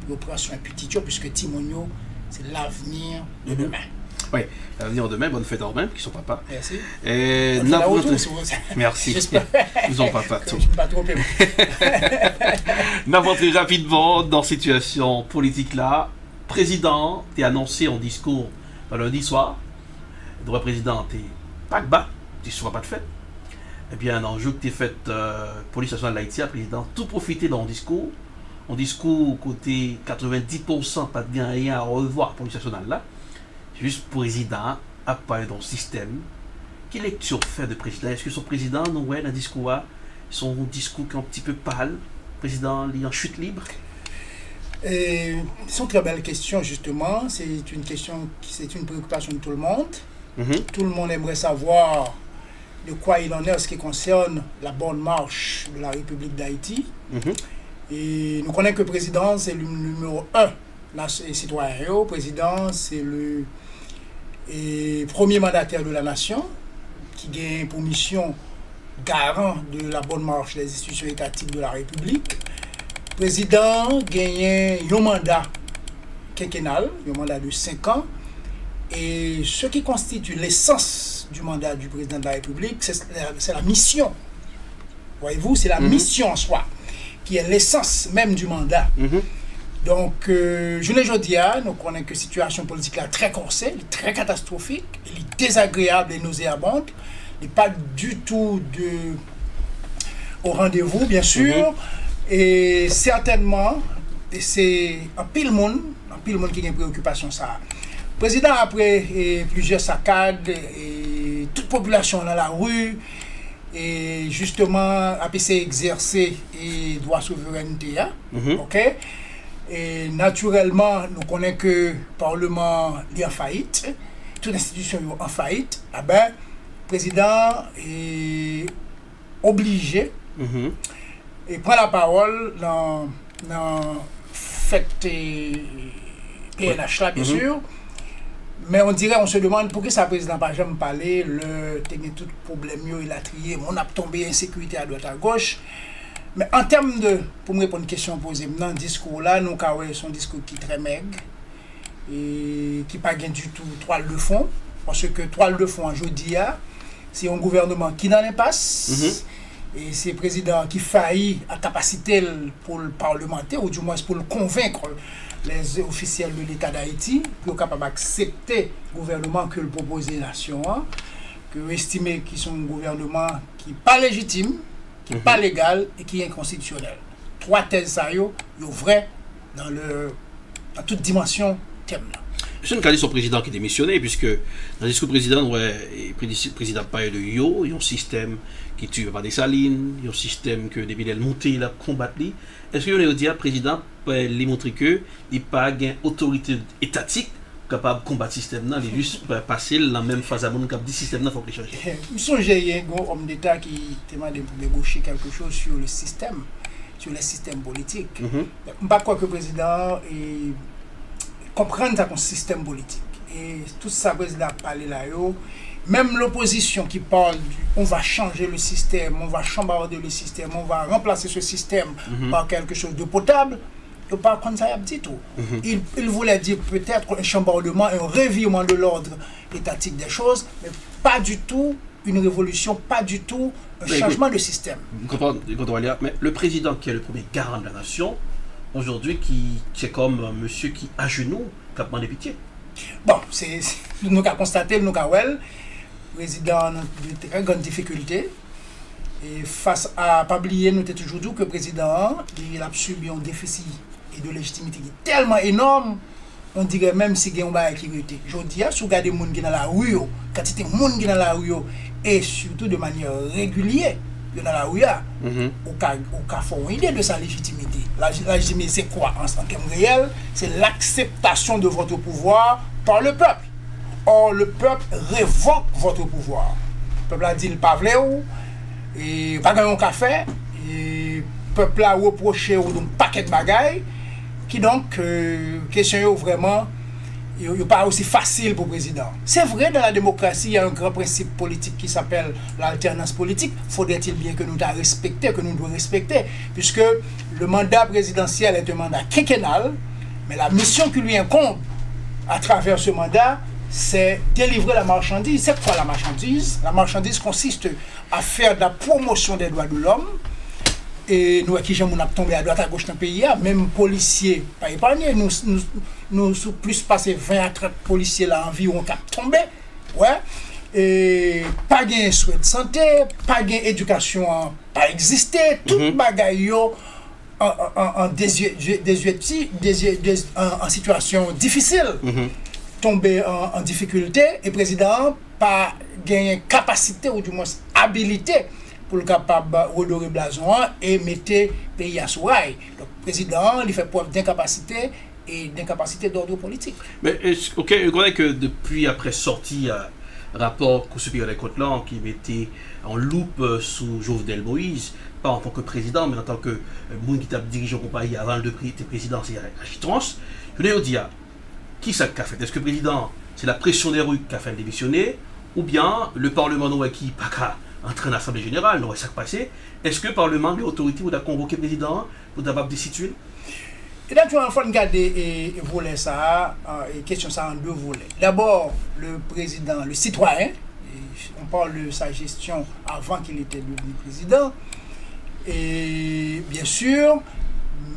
pour prendre soin petit puisque Timonio c'est l'avenir de demain. Oui, l'avenir demain, bonne fête en même, qui sont papa. Merci. Et merci. J'espère. Nous en papa tout. Je ne pas trop N'avons très rapidement dans cette situation politique là. Président est annoncé en discours lundi soir. Le président est pas bas, il ne sera pas de fête. Eh bien, un enjeu que tu fait police nationale d'Haïti, le président tout profité dans le discours. En discours côté 90% pas de rien à revoir police nationale là. Juste président a parlé dans le système. Quelle lecture fait de président? Est-ce que son président, nous, ouais, un discours, son discours qui est un petit peu pâle, président est en chute libre? C'est une très belle question, justement. C'est une question, c'est une préoccupation de tout le monde. Tout le monde aimerait savoir de quoi il en est en ce qui concerne la bonne marche de la République d'Haïti. Et nous connaissons que le président, c'est le numéro 1 des citoyens. Le président, c'est le premier mandataire de la nation qui gagne pour mission garant de la bonne marche des institutions étatiques de la République. Le président gagne un mandat quinquennal, un mandat de 5 ans. Et ce qui constitue l'essence du mandat du président de la République, c'est la mission. Voyez-vous, c'est la mission en soi, qui est l'essence même du mandat. Donc, je ne dis pas, nous connaissons que la situation politique est très corsée, très catastrophique, elle est désagréable et nauséabonde, elle n'est pas du tout au rendez-vous, bien sûr, et certainement, c'est un pile monde qui a une préoccupation ça. Le président, après plusieurs saccades, et toute population dans la rue, et justement APC exercer et droit souveraineté, ok? Et naturellement, nous connaissons que le Parlement est en faillite, toute institution est en faillite, ah ben, le président est obligé et prend la parole dans fait PNH là, bien sûr. Mais on dirait, on se demande pour qui ça président pas jamais parler, le technique tout problème, il a trié, on a tombé insécurité à droite à gauche. Mais en termes de, pour me répondre à une question posée, dans le discours là, nous avons son discours qui est très maigre et qui n'a pas du tout toile de fond. Parce que toile de fond, je dis, c'est un gouvernement qui n'en est pas. Et c'est le président qui faillit à capacité pour le parlementaire, ou du moins pour le convaincre les officiels de l'État d'Haïti, pour capable d'accepter le gouvernement que le propose la nation, que estimer qu'ils sont un gouvernement qui n'est pas légitime, qui n'est pas légal et qui est inconstitutionnel. Trois thèses ça yo vrai dans toute dimension thème là. Je ne connais son président qui est démissionné, puisque dans le discours président, le président parle de yo, il y a un système qui tue par des salines, il y a un système que depuis elle monte, il a combattu. Est-ce que vous dit le président peut lui montrer que il n'a pas une autorité étatique capable de combattre le système, il est juste passer la même phase à mon cap du système, il faut que changer. Nous sommes un homme d'État qui demande de débaucher quelque chose sur le système politique. Je ne pas croire que le président comprendre ça comme système politique. Et tout ça, le président a parlé là, même l'opposition qui parle on va changer le système, on va chambarder le système, on va remplacer ce système par quelque chose de potable, il ne pas prendre ça dit tout. Il voulait dire peut-être un chambardement, un revirement de l'ordre étatique des choses, mais pas du tout une révolution, pas du tout un changement de système. Mais le président qui est le premier garant de la nation, aujourd'hui, qui est comme un monsieur qui à genoux, qui a demandé pitié. Bon, nous avons constaté, nous avons le président de très grande difficulté. Et face à, pas oublier, nous avons toujours dit que le président il a subi un déficit et de légitimité qui est tellement énorme, on dirait même si il y a un bail qui était. Je dis, si vous regardez les gens qui sont dans la rue, quantité de gens qui sont dans la rue, et surtout de manière régulière, dans la rue, au cas une idée de sa légitimité. La légitimité, c'est quoi en termes réels? C'est l'acceptation de votre pouvoir par le peuple. Or, le peuple révoque votre pouvoir. Le peuple a dit le pas vrai ou, et pas gagné un café, et le peuple a reproché ou donc paquet de bagailles, qui donc, question vraiment, il n'est pas aussi facile pour le président. C'est vrai, dans la démocratie, il y a un grand principe politique qui s'appelle l'alternance politique. Faudrait-il bien que nous devons respecter, puisque le mandat présidentiel est un mandat quinquennal, mais la mission qui lui incombe à travers ce mandat, c'est délivrer la marchandise. C'est quoi la marchandise? La marchandise consiste à faire de la promotion des droits de l'homme. Et nous, qui j'aime, on a tombé à droite à gauche dans le pays, même policiers, pas épargnés, nous plus passé 20 à 30 policiers là environ qui ont tombé, ouais, et pas de soins de santé, pas d'éducation, pas existé, toute bagaille en situation difficile, tombé en difficulté, et le président pas gagné capacité ou du moins habilité pour le capable de redorer blason et mettre le pays à sous rail. Le président il fait preuve d'incapacité et d'incapacité d'ordre politique. Mais ok, je connais que depuis après sorti rapport Cour supérieure des comptes qui mettait en loupe sous Jovenel Moïse, pas en tant que président, mais en tant que monde qui a dirigé la compagnie avant le président, c'est Agitrans. Je voulais dire, qui ça a fait? Est-ce que le président, c'est la pression des rues qui a fait le démissionner, ou bien le Parlement qui n'a pas entraîne l'Assemblée générale, nous ça passé. Est-ce que le Parlement, l'autorité, vous a convoqué le président pour d'abord destituer? Et là, tu vas regarder et voler ça, et question ça en deux volets. D'abord, le président, le citoyen, on parle de sa gestion avant qu'il était devenu président, et bien sûr,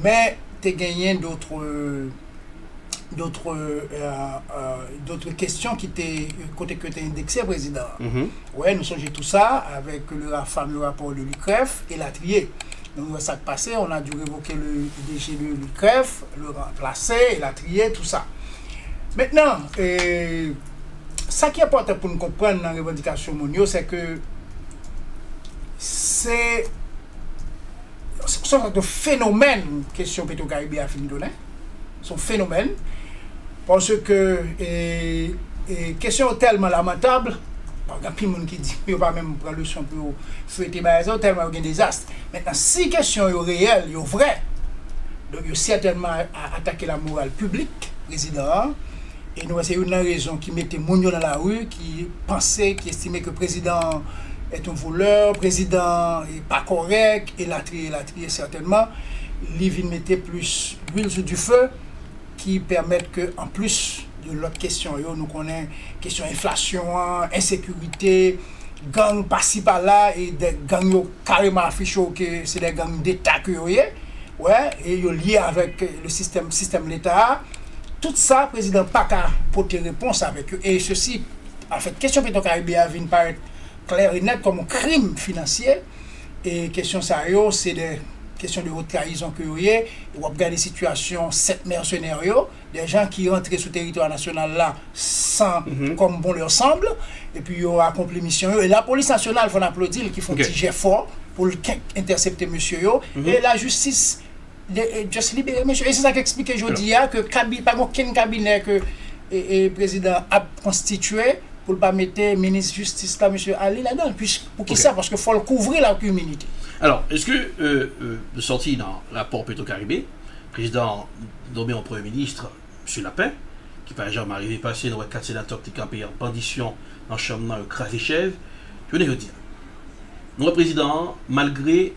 mais tu as gagné d'autres questions qui étaient côté que tu as indexé président. Ouais, nous songeons tout ça avec le fameux rapport de l'UCREF et la trier. Donc ça passé, on a dû révoquer le DG de l'UCREF, le remplacer et la trier, tout ça. Maintenant, ça qui est important pour nous comprendre dans la revendication mondiale, c'est que c'est une sorte de phénomène, question Petro-Caribé a fini de donner. Son phénomène. Parce que, question tellement lamentable, il y a plus de gens qui disent qu'il ne va pas même prendre le son pour fêter tellement il y a un désastre. Maintenant, si question est réelle, est vraie, donc il y a certainement attaqué la morale publique, président. Et nous, c'est une raison qui mettait mon dans la rue, qui pensait, qui estimait que le président est un voleur, le président n'est pas correct, et la trier certainement. Livin mettait plus d'huile sur du feu, qui permettent que, en plus de l'autre question, nous connaissons question inflation, insécurité, gang par-ci par-là, et des gangs carrément affichés que c'est des gangs d'État que ouais, et ils liés avec le système de l'État. Tout ça, le président n'a pas porter réponse avec eux. Et ceci, en fait, question Petro-Caribé vient paraître clair et net comme un crime financier. Et question ça, c'est des questions de haute trahison que vous avez. Vous regardez la situation, 7 mercenaires, des gens qui rentrent sur le territoire national là sans, comme bon leur semble. Et puis ils ont accompli mission. Et la police nationale, il faut applaudir, qui font un petit jet fort pour intercepter monsieur. Et la justice. Juste libérer, monsieur. Et c'est ça qu'explique aujourd'hui que pas aucun cabinet que le président a constitué pour ne pas mettre le ministre de Justice là, monsieur Ali là-dedans. Pour qui ça? Parce qu'il faut le couvrir la communauté. Alors, est-ce que, sorti dans le rapport Petro-Caribé, le président nommé en Premier ministre, M. Lapin, qui par exemple arrivé passer dans 4 sénateurs qui campaient en pendition dans le champ dans le crasé chèvre, je venais vous dire, notre président, malgré,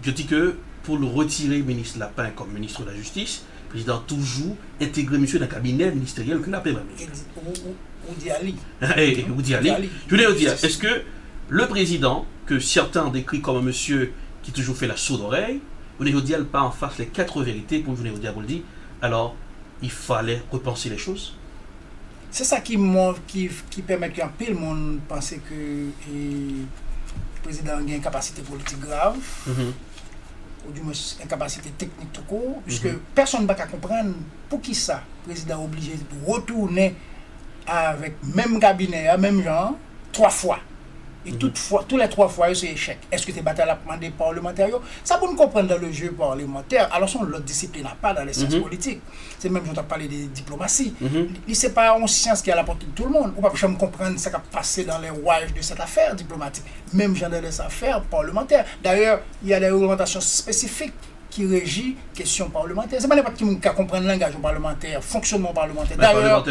je dis que pour le retirer, ministre Lapin comme ministre de la Justice, le président a toujours intégré monsieur dans le cabinet ministériel que Lapin m'a mis. Oudi Ali. Oudi Ali. Je voulais vous dire, est-ce que le président, que certains décrivent comme un monsieur qui toujours fait la sourde oreille, vous voulez vous dire pas en face les 4 vérités pour vous dire, vous le dire, alors il fallait repenser les choses? C'est ça qui permet qu'un pile monde pense que le président a une capacité politique grave. Ou du moins une capacité technique tout court, puisque personne ne va comprendre pour qui ça, le président est obligé de retourner avec même cabinet, même genre, 3 fois. Et tous les 3 fois, c'est échec. Est-ce que tu es battu à la demande des parlementaires? Ça, pour nous comprendre dans le jeu parlementaire, alors son l'autre discipline n'a pas dans les sciences politiques. C'est même, j'entends parler de diplomatie. Ce n'est pas une science qui est à la portée de tout le monde. On ne peut pas comprendre ce qui a passé dans les rouages de cette affaire diplomatique, même dans les affaires parlementaires. D'ailleurs, il y a des réglementations spécifiques qui régit question parlementaire. C'est pas n'importe qui qui comprend le langage parlementaire, fonctionnement parlementaire. D'ailleurs,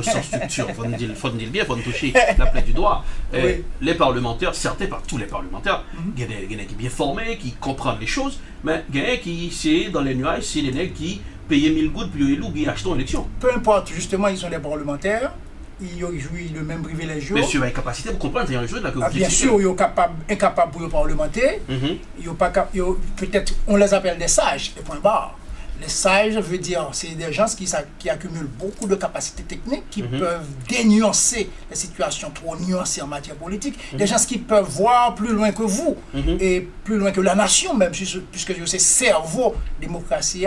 sans structure, il faut dire bien, il faut toucher la plaie du doigt. Les parlementaires, certains, pas tous les parlementaires, il y a des qui sont bien formés, qui comprennent les choses, mais il y a qui, c'est dans les nuages, c'est les nègres qui payent 1000 gouttes pour les qui achètent une élection. Peu importe, justement, ils sont des parlementaires. Ils ont joui le même privilège. Mais sur la capacité, vous comprenez, bien sûr, ils sont incapables pour les parlementaires. Peut-être, on les appelle des sages, et point barre. Les sages, veut dire, c'est des gens qui accumulent beaucoup de capacités techniques, qui peuvent dénuancer les situations trop nuancées en matière politique. Des gens qui peuvent voir plus loin que vous, et plus loin que la nation même, puisque c'est cerveau démocratie,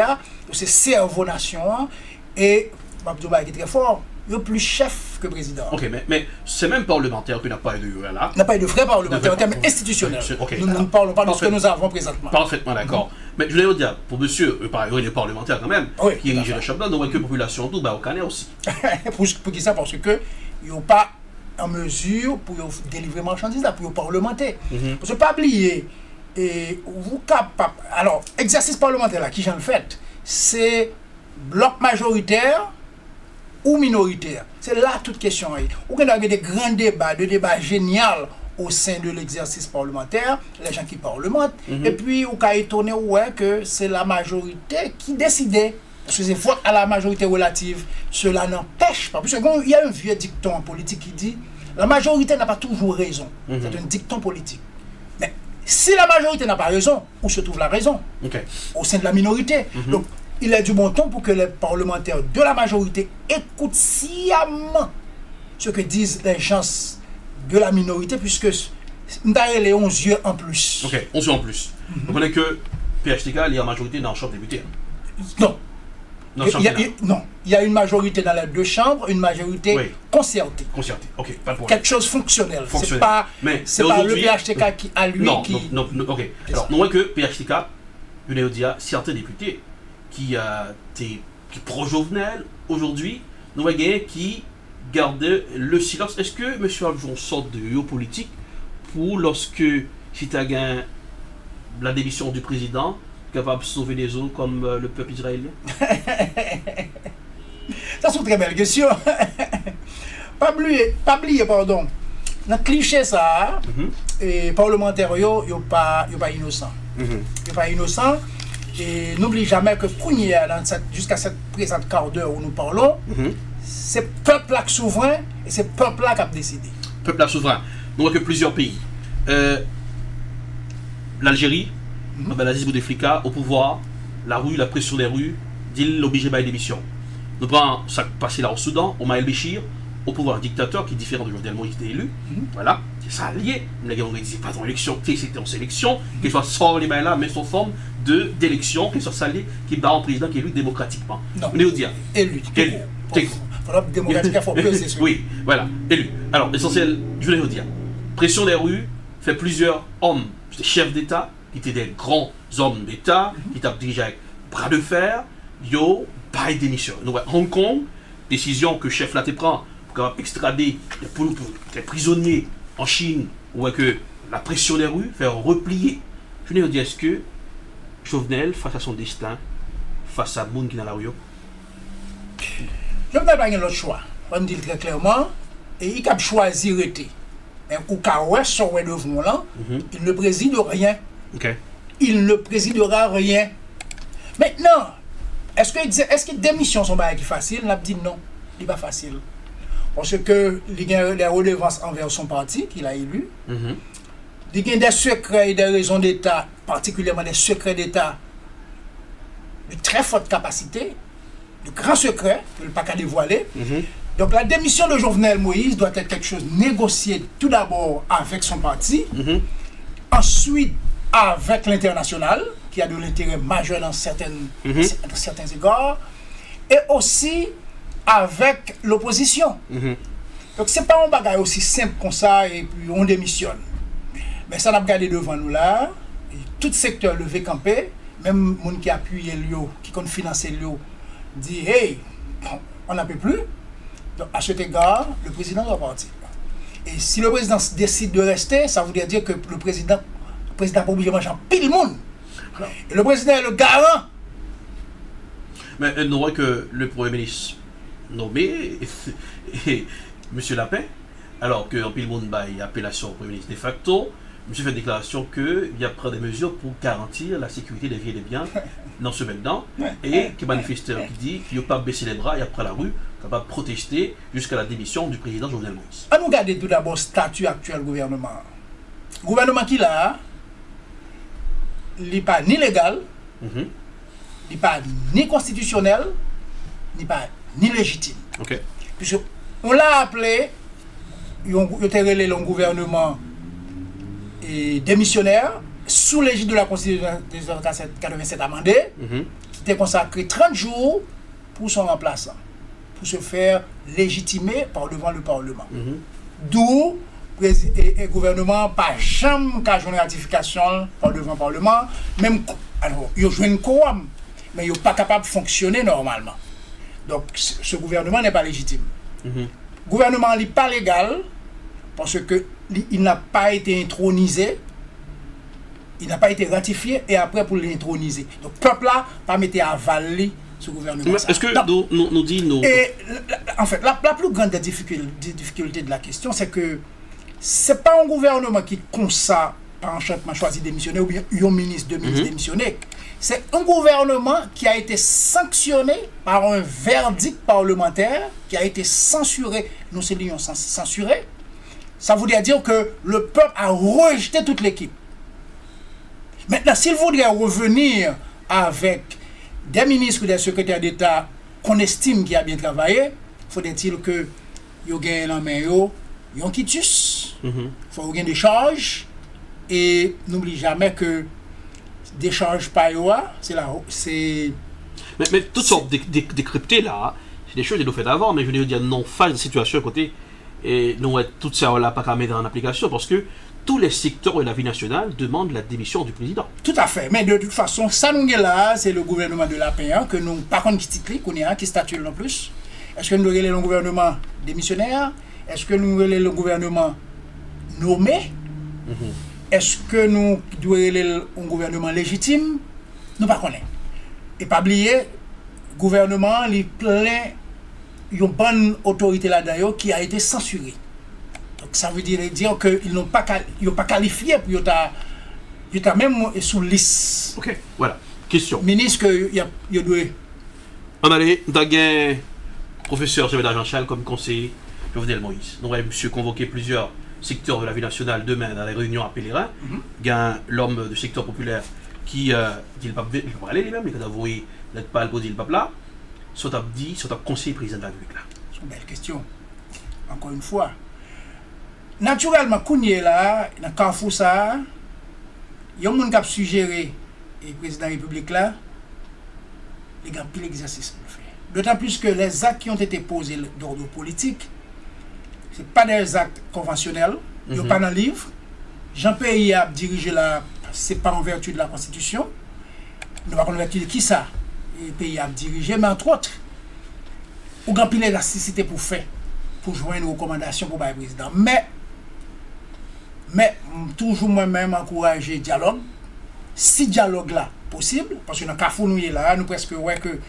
c'est cerveau nation, et Mabdouba est très fort. Il est plus chef que président. Ok, mais c'est même parlementaire qui n'a pas eu de là. N'a pas eu de vrai parlementaire en termes institutionnels. Nous ne parlons pas de ce que nous avons présentement. Parfaitement d'accord. Mais je voulais vous dire, pour monsieur, par exemple, il est parlementaire quand même, qui dirige le Chablan, donc que la population tout, au Canet aussi. Pour qui ça? Parce que ils n'ont pas en mesure pour délivrer marchandises pour les parlementaires. Parce que pas oublier, vous capable. Alors, exercice parlementaire là, qui j'en fait, c'est bloc majoritaire ou minoritaire. C'est là toute question. Ou qu'on a des grands débats, des débats géniaux au sein de l'exercice parlementaire, les gens qui parlementent, et puis on a étonné que c'est la majorité qui décidait. Parce que c'est vote à la majorité relative, cela n'empêche pas. Parce qu'il y a un vieux dicton en politique qui dit la majorité n'a pas toujours raison. C'est un dicton politique. Mais si la majorité n'a pas raison, où se trouve la raison? Au sein de la minorité. Donc, il est du bon ton pour que les parlementaires de la majorité écoutent sciemment ce que disent les gens de la minorité, puisque nous avons les 11 yeux en plus. Ok, 11 yeux en plus. Vous connaissez que PHTK, il y a majorité dans le champ député. Non. Non, il y a une majorité dans les deux chambres, une majorité concertée. Concertée, ok, pas de problème. Quelque chose fonctionnel. C'est pas le PHTK qui, à lui qui... Non, ok. Alors, nous voyons que PHTK, il y a certains députés qui pro-Jovenel, aujourd'hui, nous voyons qui gardent le silence. Est-ce que M. Abjon sort de haut politique pour lorsque Chitagan, la démission du président, capable de sauver les eaux comme le peuple israélien? Ça, c'est une très belle question. Pas oublier, pardon. Dans le cliché, ça, et parlementaires, ils ne sont pas innocents. Ils ne sont pas innocents. Et n'oublie jamais que jusqu'à cette présente quart d'heure où nous parlons, c'est le peuple là qui est souverain et c'est le peuple là qui a décidé. Peuple là souverain. Nous avons que plusieurs pays. L'Algérie, l'Aziz Bouteflika au pouvoir, la rue, la pression des rues, dit l'obligé par l'émission. Nous prenons ça passé là au Soudan, Omar el-Béchir, au pouvoir dictateur qui est différent de Jovenel Moïse qui était élu. Voilà, c'est ça lié. Les gars, on ne dit pas en élection, c'était en sélection, qu'il soit sort les là, mais sous forme d'élection, qu'il soit salé, qu'il bat en président qui est élu démocratiquement. Non. On est au dire. Élu. Démocratique, il faut peser sur. Oui, voilà, élu. Alors, l'essentiel, je voulais vous dire, pression des rues fait plusieurs hommes, chefs d'État, qui étaient des grands hommes d'État, qui étaient dirigés avec bras de fer, yo, pas démission. Nous, Hong Kong, décision que le chef là te prend pour extrader les prisonniers en Chine, ou que la pression des rues fait replier. Je veux dire, est-ce que Jovenel, face à son destin, face à Moun qui est dans la rue, Jovenel n'a pas l'autre choix. On dit très clairement, et il a choisi rester. Ou Kaoué, son devant là, il ne préside rien. Il ne présidera rien. Maintenant, est-ce que des missions sont faciles? On a dit non, il n'est pas facile. Parce que il y a des redevances envers son parti qu'il a élu. Il y a des secrets et des raisons d'État, particulièrement des secrets d'État de très forte capacité, de grands secrets, que ne pas qu'à dévoiler. Donc la démission de Jovenel Moïse doit être quelque chose négocié tout d'abord avec son parti, ensuite avec l'international, qui a de l'intérêt majeur dans certains égards, et aussi avec l'opposition. Donc c'est pas un bagage aussi simple comme ça et puis on démissionne. Mais ça n'a pas regardé devant nous là, et tout secteur levé campé, même les gens qui appuient Elio, qui comptent financer Elio, dit hey, on n'en peut plus. Donc à cet égard, le président doit partir. Et si le président décide de rester, ça voudrait dire que le président n'a pas obligé de manger pile le monde. Et le président est le garant. Mais nous voyons que le Premier ministre nommé et M. Lapin, alors qu'en pile monde bail appellation au Premier ministre de facto, M. fait une déclaration qu'il y a pris des mesures pour garantir la sécurité des vies et des biens dans ce maintenant, et qui manifesteur qui dit qu'il n'a pas baissé les bras et après la rue, capable de protester jusqu'à la démission du président Jovenel Moïse. On nous regarde tout d'abord le statut actuel du gouvernement. Le gouvernement qui l'a, il n'est pas ni légal, il n'est pas ni constitutionnel, ni légitime. Puisque on l'a appelé, il a relé le gouvernement démissionnaire sous l'égide de la Constitution de 1987 amendée, qui était consacré 30 jours pour son remplaçant, pour se faire légitimer par devant le Parlement. D'où le gouvernement pas jamais qu'à une ratification par devant le Parlement, même alors il y a une quorum, mais il n'est pas capable de fonctionner normalement. Donc ce gouvernement n'est pas légitime. Le gouvernement n'est pas légal parce qu'il n'a pas été intronisé, il n'a pas été ratifié et après pour l'introniser. Donc le peuple là pas mettre à avaler ce gouvernement. Est-ce que nous dit nous... Et en fait, la plus grande difficulté de la question, c'est que ce n'est pas un gouvernement qui, comme ça, par enchantement, choisit de démissionner ou bien un ministre, deux ministres démissionner. C'est un gouvernement qui a été sanctionné par un verdict parlementaire, qui a été censuré. Nous sommes censuré. Ça voudrait dire que le peuple a rejeté toute l'équipe. Maintenant, s'il voudrait revenir avec des ministres ou des secrétaires d'État qu'on estime qui a bien travaillé, faudrait-il que yo gagne en main yon quitus, faut gagne des charges et n'oublie jamais que des charges pas c'est Mais toutes sortes décryptées là, c'est des choses que nous faisons avant, mais je veux dire, non, face de situation à côté, et nous, tout ça, on l'a pas qu'à mettre en application, parce que tous les secteurs de la vie nationale demandent la démission du président. Tout à fait, mais de toute façon, ça nous est là, c'est le gouvernement de la paix, que nous, par contre, qui statue non plus. Est-ce que nous avons le gouvernement démissionnaire? Est-ce que nous avons le gouvernement nommé? Est-ce que nous avons un gouvernement légitime? Nous ne connaissons pas. Et pas oublier, le gouvernement il plein une bonne autorité là-dedans qui a été censurée. Donc ça veut dire qu'ils n'ont pas qualifié pour être même sous liste. Ok, voilà. Question. Ministre il y a deux. On allait dans le professeur Jean-Charles comme conseiller Jovenel Moïse. Nous avons convoqué plusieurs secteurs de la vie nationale demain dans les réunions à Pèlerin. Il y a l'homme du secteur populaire qui dit le pape, je vais parler lui-même, il a avoué n'être pas le dit le pape là, soit dit, soit conseiller président de la République là. C'est une belle question. Encore une fois. Naturellement, Kounye là, dans le Carrefour ça, il y a un monde qui a suggéré le président de la République là, il y a plus l'exercice pour le faire. D'autant plus que les actes qui ont été posés d'ordre politique, ce ne sont pas des actes conventionnels, il n'y a pas dans le livre. Jean-Pierre a dirigé là, ce n'est pas en vertu de la Constitution. Nous ne pas en vertu de qui ça? Le pays a dirigé, mais entre autres, il y a plus d'élasticité pour faire, pour joindre une recommandation pour le président. Mais toujours moi-même encourager le dialogue. Si dialogue là possible, parce que dans le Carrefour nous est là, nous presque ouais que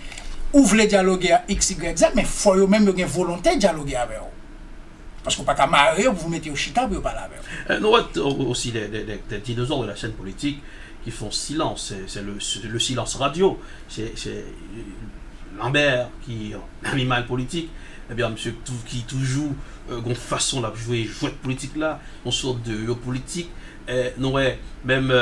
ouvre le dialoguer à X, Y, Z, mais il faut même une volonté de dialoguer avec eux. Parce qu'on ne peut pas marrer, vous mettez au chita pour parler avec eux. Nous avons aussi des dinosaures de la scène politique qui font silence. C'est le silence radio. C'est Lambert qui est un animal politique. Eh bien, monsieur qui toujours une façon de jouer politique là, une sorte de politique. Nous avons même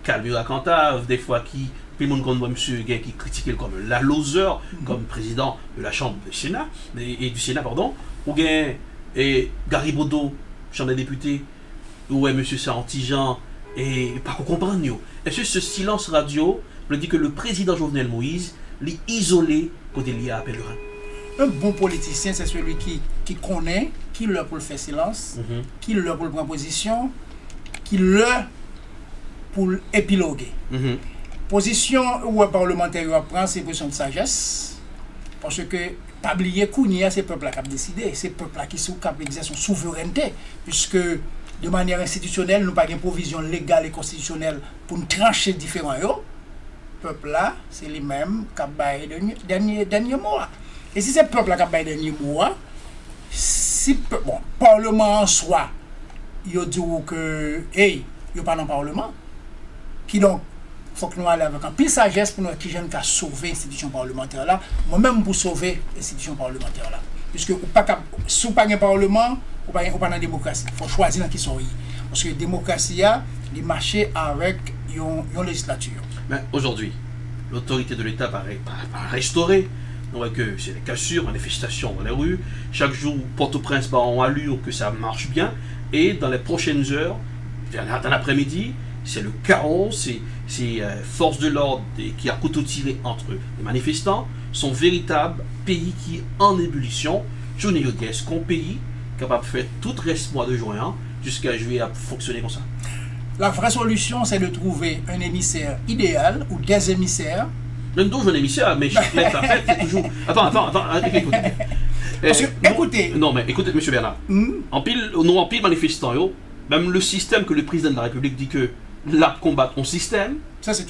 Calvira Cantave, des fois qui. Puis le monde comme monsieur qui critiquait comme la loser, comme président de la Chambre du Sénat, et du Sénat, pardon, ou bien et Garibodo, Chambre des députés, ou monsieur Sarantijan, et pas qu'on comprenne. Est-ce que ce silence radio me dit que le président Jovenel Moïse l'est isolé côté lié à Pèlerin? Un bon politicien, c'est celui qui connaît, qui l'a pour le faire silence, qui l'a pour le prendre position, qui l'a pour épiloguer. Position où un parlementaire prend, c'est position de sagesse. Parce que, pas oublier Kounia, c'est le peuple qui a décidé. C'est le peuple qui a exercé son souveraineté. Puisque, de manière institutionnelle, nous n'avons pas une provision légale et constitutionnelle pour nous trancher différents. Le peuple là, c'est lui-même qui a baillé le dernier mois. Et si c'est le peuple qui a baillé le dernier mois, si le Parlement en soi, il dit que, hey, il n'y a pas dans le Parlement, qui donc, il faut que nous allions avec un pile sagesse pour nous qui gêne qu'à sauver l'institution parlementaire là, moi-même pour sauver l'institution parlementaire là. Puisque si vous n'avez pas un parlement, vous n'avez pas de démocratie. Il faut choisir dans qui sont. Parce que la démocratie a des marchés avec une législature. Mais aujourd'hui, l'autorité de l'État paraît restaurée. On voit que c'est des cassures, manifestations dans les rues. Chaque jour, Port-au-Prince en allure que ça marche bien. Et dans les prochaines heures, dans l'après-midi, c'est le chaos, c'est forces de l'ordre qui a couteau tiré entre les manifestants, son véritable pays qui est en ébullition. Je n'ai qu'un pays capable de faire tout le reste mois de juin jusqu'à juillet à fonctionner comme ça. La vraie solution, c'est de trouver un émissaire idéal ou des émissaires. Même d'où un émissaire, mais en fait, c'est toujours. Attends, écoutez. Parce que, écoutez. Non, mais écoutez, M. Bernard. En pile manifestants, même le système que le président de la République dit que là combattre un système,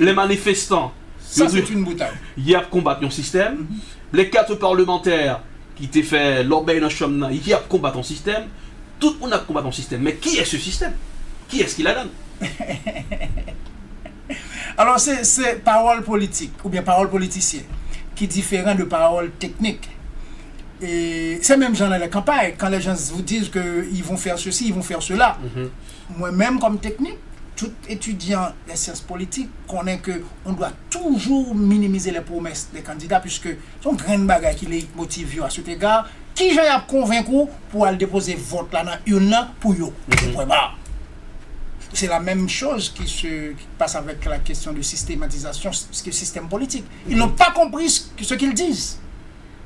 les manifestants, ça c'est une boutade. Il y a combattre un système, les 4 parlementaires qui t'ont fait l'obéir dans le chemin, il y a combattre un système, tout le monde a combattre un système. Mais qui est ce système? Qui est-ce qui la donne? Alors c'est parole politique ou bien parole politicienne qui est différent de parole technique. Et c'est même genre dans la campagne, quand les gens vous disent qu'ils vont faire ceci, ils vont faire cela. Moi-même comme technique, tout étudiant des sciences politiques connaît qu'on doit toujours minimiser les promesses des candidats puisque c'est une grande bagarre qui les motive à cet égard. Qui j'ai convaincu pour aller déposer vote là dans une pour eux. C'est la même chose qui passe avec la question de systématisation, ce qui est le système politique. Ils n'ont pas compris ce qu'ils disent.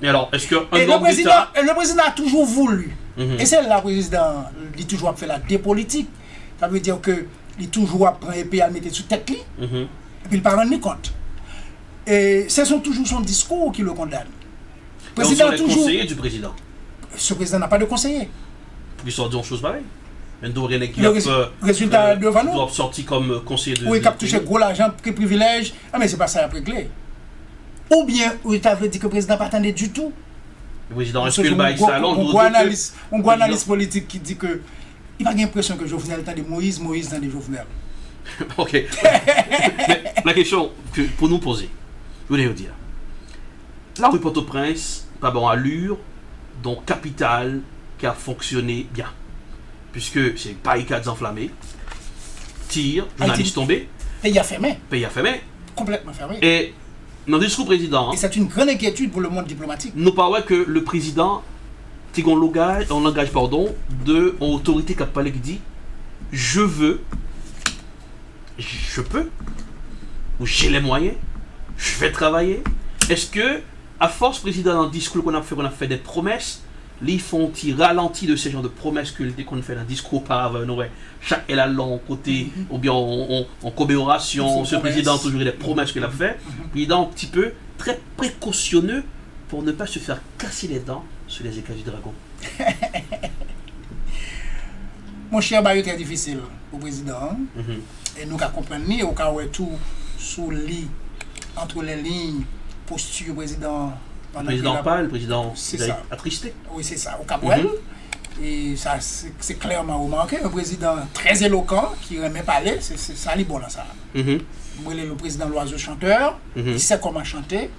Mais alors, est-ce que le président a toujours voulu, et c'est là le président, il toujours fait la dépolitique. Ça veut dire que il toujours prend et puis à mettre sous tête lui, et puis il ne pas rendre compte. Et ce sont toujours son discours qui le condamne. Le président est conseiller du président. Ce président n'a pas de conseiller. Pour qu'il sorte d'une chose pareille. Le résultat devant nous. Doit sortir comme conseiller de. Oui, il a touché gros l'argent, pris privilège. Ah, mais c'est pas ça à régler. Ou bien, il t'a dit que le président pas attendait du tout. Le président, est-ce que le bail ça on voit un analyste politique qui dit que il n'a pas l'impression que Jovenel est de Moïse, Moïse est de Jovenel. Ok. Mais la question que pour nous poser, je voulais vous dire. La rue Port-au-Prince, pas bon allure, donc capitale qui a fonctionné bien. Puisque c'est barricades enflammées, tirs, journalistes tombés. Pays à fermer. Pays à fermer. Complètement fermé. Et dans le discours président. Et c'est une grande inquiétude pour le monde diplomatique. Nous parlons que le président, qui a un langage de autorité qui a parlé qui dit je veux, je peux, ou j'ai les moyens, je vais travailler. Est-ce que, à force président, dans le discours qu'on a fait des promesses, ils font ralenti de ces genres de promesses que dès qu'on fait un discours auparavant, chaque est là long côté, ou bien en commémoration, ce président a toujours des promesses qu'il a fait, il est un petit peu très précautionneux pour ne pas se faire casser les dents sur les écailles du dragon. Mon cher, c'est très difficile au président. Et nous comprenons, au cas où tout sous lit, entre les lignes, posture président. Le président parle, le président attristé. Oui, c'est ça, au Cabouel. Et ça, c'est clairement remarqué. Un président très éloquent qui remet parler, c'est ça, il bon là, ça. Le président l'oiseau chanteur, il sait comment chanter.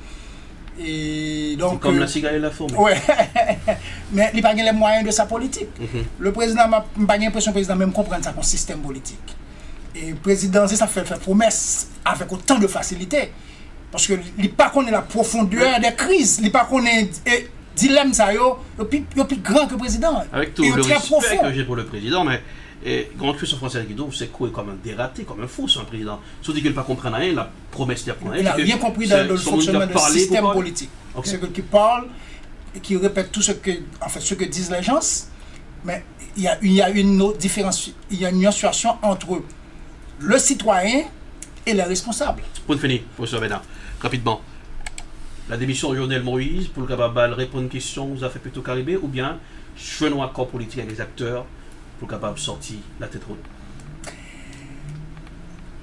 Et donc, comme la cigale et la fourmi. Ouais. Mais il n'a pas les moyens de sa politique. Le président n'a pas l'impression que le président même comprenne ça comme système politique. Et le président, c'est ça fait promesse avec autant de facilité. Parce que il n'est pas connaît la profondeur des crises, il n'est pas connaît dilemme ça yo, il est plus grand que le président. Avec tout le respect que j'ai pour le président, mais grande question française qui dit c'est quoi comme un dératé, comme un fou sur un président. Sauf qu'il ne pas comprendre rien, la promesse qu'il a. Il n'a rien compris dans le fonctionnement du système politique. C'est ce qui parle et qui répète tout ce que disent les gens, mais il y a une autre différence, il y a une nuanciation entre le citoyen et les responsables. Pour finir, professeur Bénard, rapidement. La démission de Jovenel Moïse, pour le capable répondre à une question, vous avez fait plutôt caribé, ou bien je un accord politique avec les acteurs pour capable sortir la tête haute?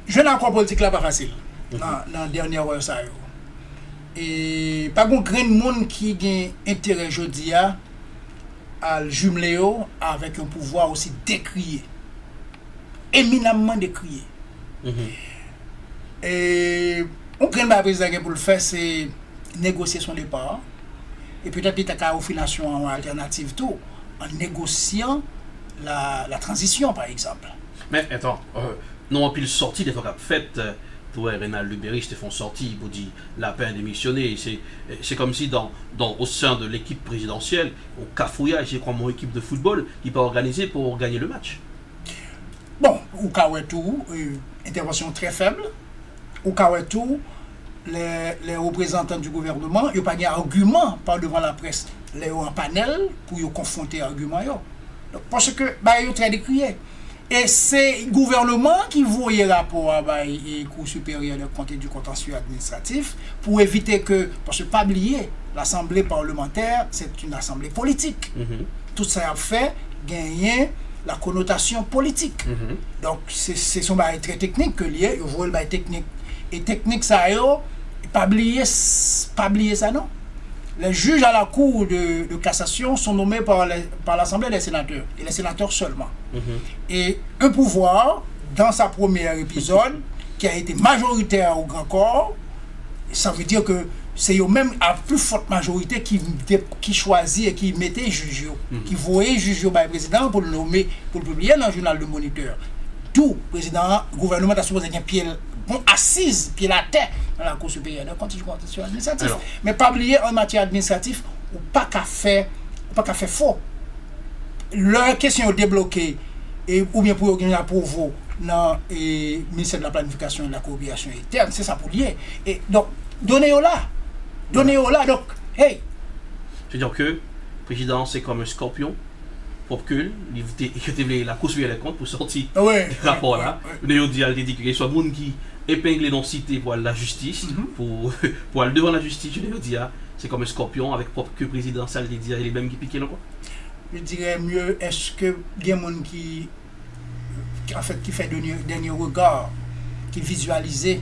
Je n'ai accord politique là pas facile, dans la dernière heure ça. Et pas de grand monde qui a intérêt aujourd'hui à jumeler avec un pouvoir aussi décrié, éminemment décrié. Et on crée le président pour le faire, c'est négocier son départ. Et peut-être qu'il y a une financement alternative tout, en négociant la transition, par exemple. Mais attends, non, puis le sorti des fois fait, toi, Rénal Lubéry, te font sortir, vous dit la peine démissionner. C'est comme si au sein de l'équipe présidentielle, au cafouillage, j'ai crois mon équipe de football qui peut organiser pour gagner le match. Bon, au cas où tout, intervention très faible. Au cas où tout, les représentants du gouvernement, ils n'ont pas d'argument par devant la presse. Ils ont un panel pour confronter l'argument. Parce que ils sont très décriés. Et c'est le gouvernement qui voyait le rapport à la Cour supérieure de compte et du contentieux administratif pour éviter que, parce que pas oublier, l'Assemblée parlementaire, c'est une assemblée politique. Tout ça a fait gagner la connotation politique. Donc, c'est son bail très technique que lié, vous voyez le bail technique. Et technique, ça pas oublier ça, non? Les juges à la Cour de cassation sont nommés par l'Assemblée des sénateurs, et les sénateurs seulement. Et un pouvoir, dans sa première épisode, qui a été majoritaire au Grand Corps, ça veut dire que c'est eux-mêmes à plus forte majorité qui choisit et qui mettait juge, qui voyait juge par le président pour le nommer, pour le publier dans le journal de Moniteur. Tout président, gouvernement a supposé qu'il pied assise, pied la terre dans la Cour supérieure de compte du contentieux administratif. Mais pas oublier en matière administrative, ou pas qu'à faire faux. Leur question est débloquée, ou bien pour organiser pour vous, dans le ministère de la Planification et de la Coopération Interne. C'est ça pour lier. Et donc, donnez-le là. Donnez-le là. Donc, hey. C'est-à-dire que le président, c'est comme un scorpion. Pour que la course les comptes pour sortir ce rapport-là. Léo dit qu'il y a soit des gens qui épinglent dans cité pour la justice, pour aller devant la justice, Léo dit c'est comme un scorpion avec propre que président, ça dit il est même qui pique quoi. Je dirais mieux, est-ce que il y a des gens qui fait dernier regard, qui visualise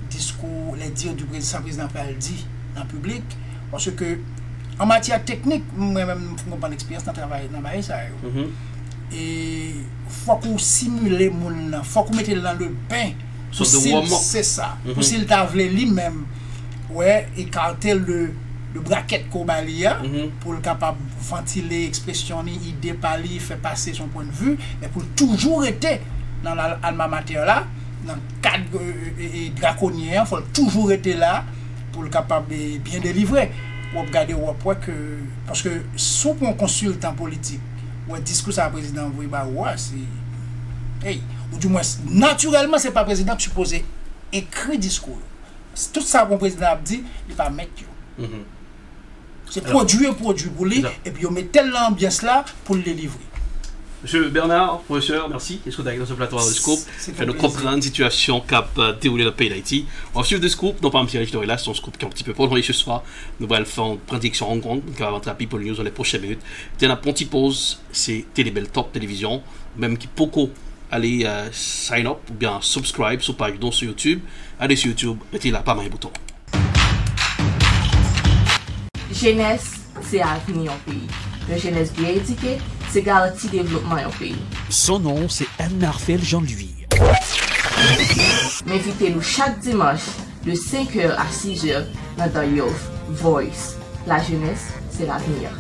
discours, les dires du président dit dans le public, parce que en matière technique, moi-même, je n'ai pas d'expérience dans le travail dans ça. Et il faut qu'on simule les gens, il faut qu'on mette dans le bain. C'est ça. Pour s'il t'a lui-même, écarter le braquette qu'on balia, pour le capable de ventiler, expressionner, idée, parler, faire passer son point de vue, mais pour toujours être dans l'alma mater là, dans le cadre draconien, il faut toujours être là pour le capable de bien délivrer. Ou regarder que parce que si on consulte en politique ou un discours à président c'est ou du moins naturellement c'est pas président qui supposé écrire discours. Tout ça mon président a dit il va mettre c'est produit pour lui et puis on met telle ambiance là pour le livrer. Monsieur Bernard, professeur, merci. Est-ce que vous avez dans ce plateau de Scoop fait nous comprendre la situation qu'a déroulé dans le pays d'Haïti. On va suivre de Scoop, non pas M. Rich Dorelas, son Scoop qui est un petit peu prolongé ce soir. Nous allons faire une prédiction Hong Kong, qui va rentrer à People News dans les prochaines minutes. Tiens, la petite pause, c'est Télébel Top Télévision, même qui beaucoup aller sign up ou bien subscribe sur page donc sur YouTube. Allez sur YouTube, mettez là pas mal de boutons. Jeunesse, c'est l'avenir au pays. Une jeunesse bien éduquée, c'est garantie développement au pays. Son nom, c'est Anne-Marfel Jean-Louis. Invitez-nous chaque dimanche de 5h à 6h dans The Youth Voice. La jeunesse, c'est l'avenir.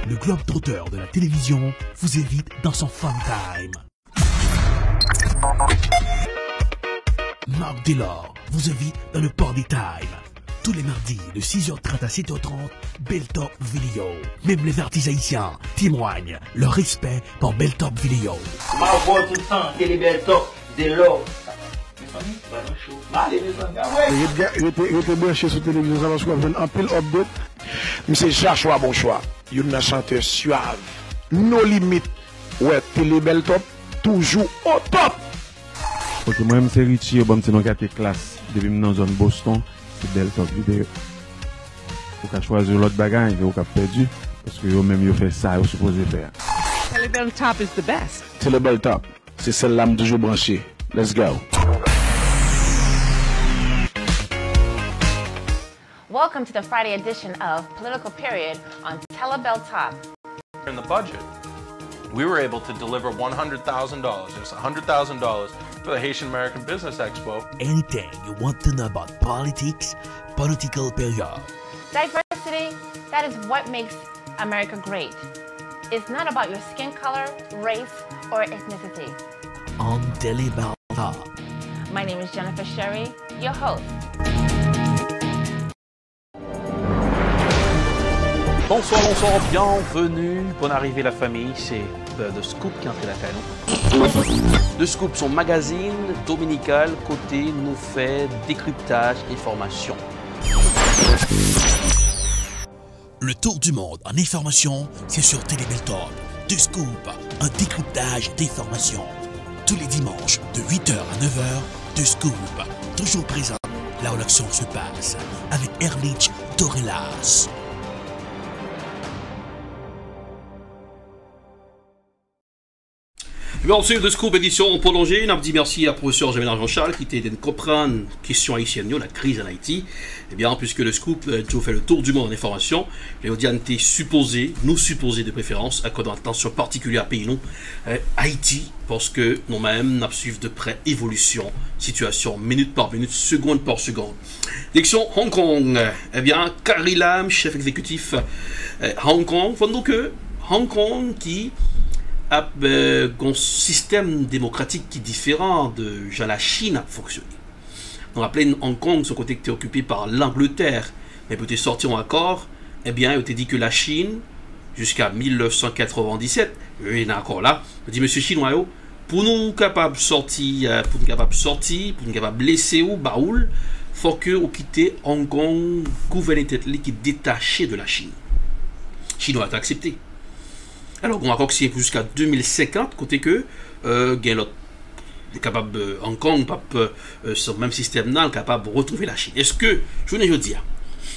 Le Globe-Trotter de la télévision vous invite dans son fun time. Marc Delors vous invite dans le Party Time. Tous les mardis de 6h30 à 7h30, Beltop Video. Même les artistes haïtiens témoignent leur respect pour Beltop Video. Ma voix tout le temps, Télé Beltop, Delors. Il était branché sur la télévision, ça va se faire un pile update. Mais c'est Joshua bon choix. Il y a un chanteur suave. Nos limites. Ouais, Télé Beltop, toujours au top. Ok, moi-même c'est Richie, bon, c'est dans la classe. Depuis dans la zone Boston, c'est Beltop Vidéo. Vous pouvez choisir l'autre bagage, vous pouvez perdu. Parce que vous-même, vous faites ça, vous supposez faire. Télébel Top is the best. Télébel Top, c'est celle-là toujours branchée. Let's go. Welcome to the Friday edition of Political Period on Telebel Top. In the budget, we were able to deliver $100,000, yes, $100,000 for the Haitian American Business Expo. Anything you want to know about politics, Political Period. Diversity, that is what makes America great. It's not about your skin color, race, or ethnicity. On Telebel Top. My name is Jennifer Sherry, your host. Bonsoir, bienvenue, bonne arrivée la famille, c'est The Scoop qui est entré la canon. The Scoop, son magazine dominical côté nous fait décryptage information. Le tour du monde en information, c'est sur Télébel Top. The Scoop, un décryptage d'information. Tous les dimanches de 8h à 9h, The Scoop, toujours présent là où l'action se passe, avec Erlich Dorelas. Bien sûr, de Scoop édition prolongée, on a dit merci à professeur Jean-Ménard Jean-Charles qui était de comprendre la question haïtienne, la crise en Haïti. Eh bien, puisque le Scoop nous fait le tour du monde en information, les audiences étaient supposées, nous supposés de préférence, accorder une attention particulière à pays nous, Haïti, parce que nous-mêmes, nous suivons de près évolution, situation, minute par minute, seconde par seconde. Direction Hong Kong, eh bien, Carrie Lam, chef exécutif Hong Kong, faut nous que Hong Kong qui a un système démocratique qui est différent de genre la Chine a fonctionné. On rappelait Hong Kong, ce côté qui était occupé par l'Angleterre, mais peut-être sortir en accord, eh bien, il était dit que la Chine, jusqu'à 1997, il y en a encore là, il dit, monsieur Chinois, pour nous capables de sortir, pour nous capables de laisser ou baoul, il faut que vous quittez Hong Kong, gouverner tête qui est détaché de la Chine. Chinois a accepté. Alors, on a encore signé jusqu'à 2050, côté que, l'autre capable Hong Kong, sur le même système là, capable de retrouver la Chine. Est-ce que, je veux dire,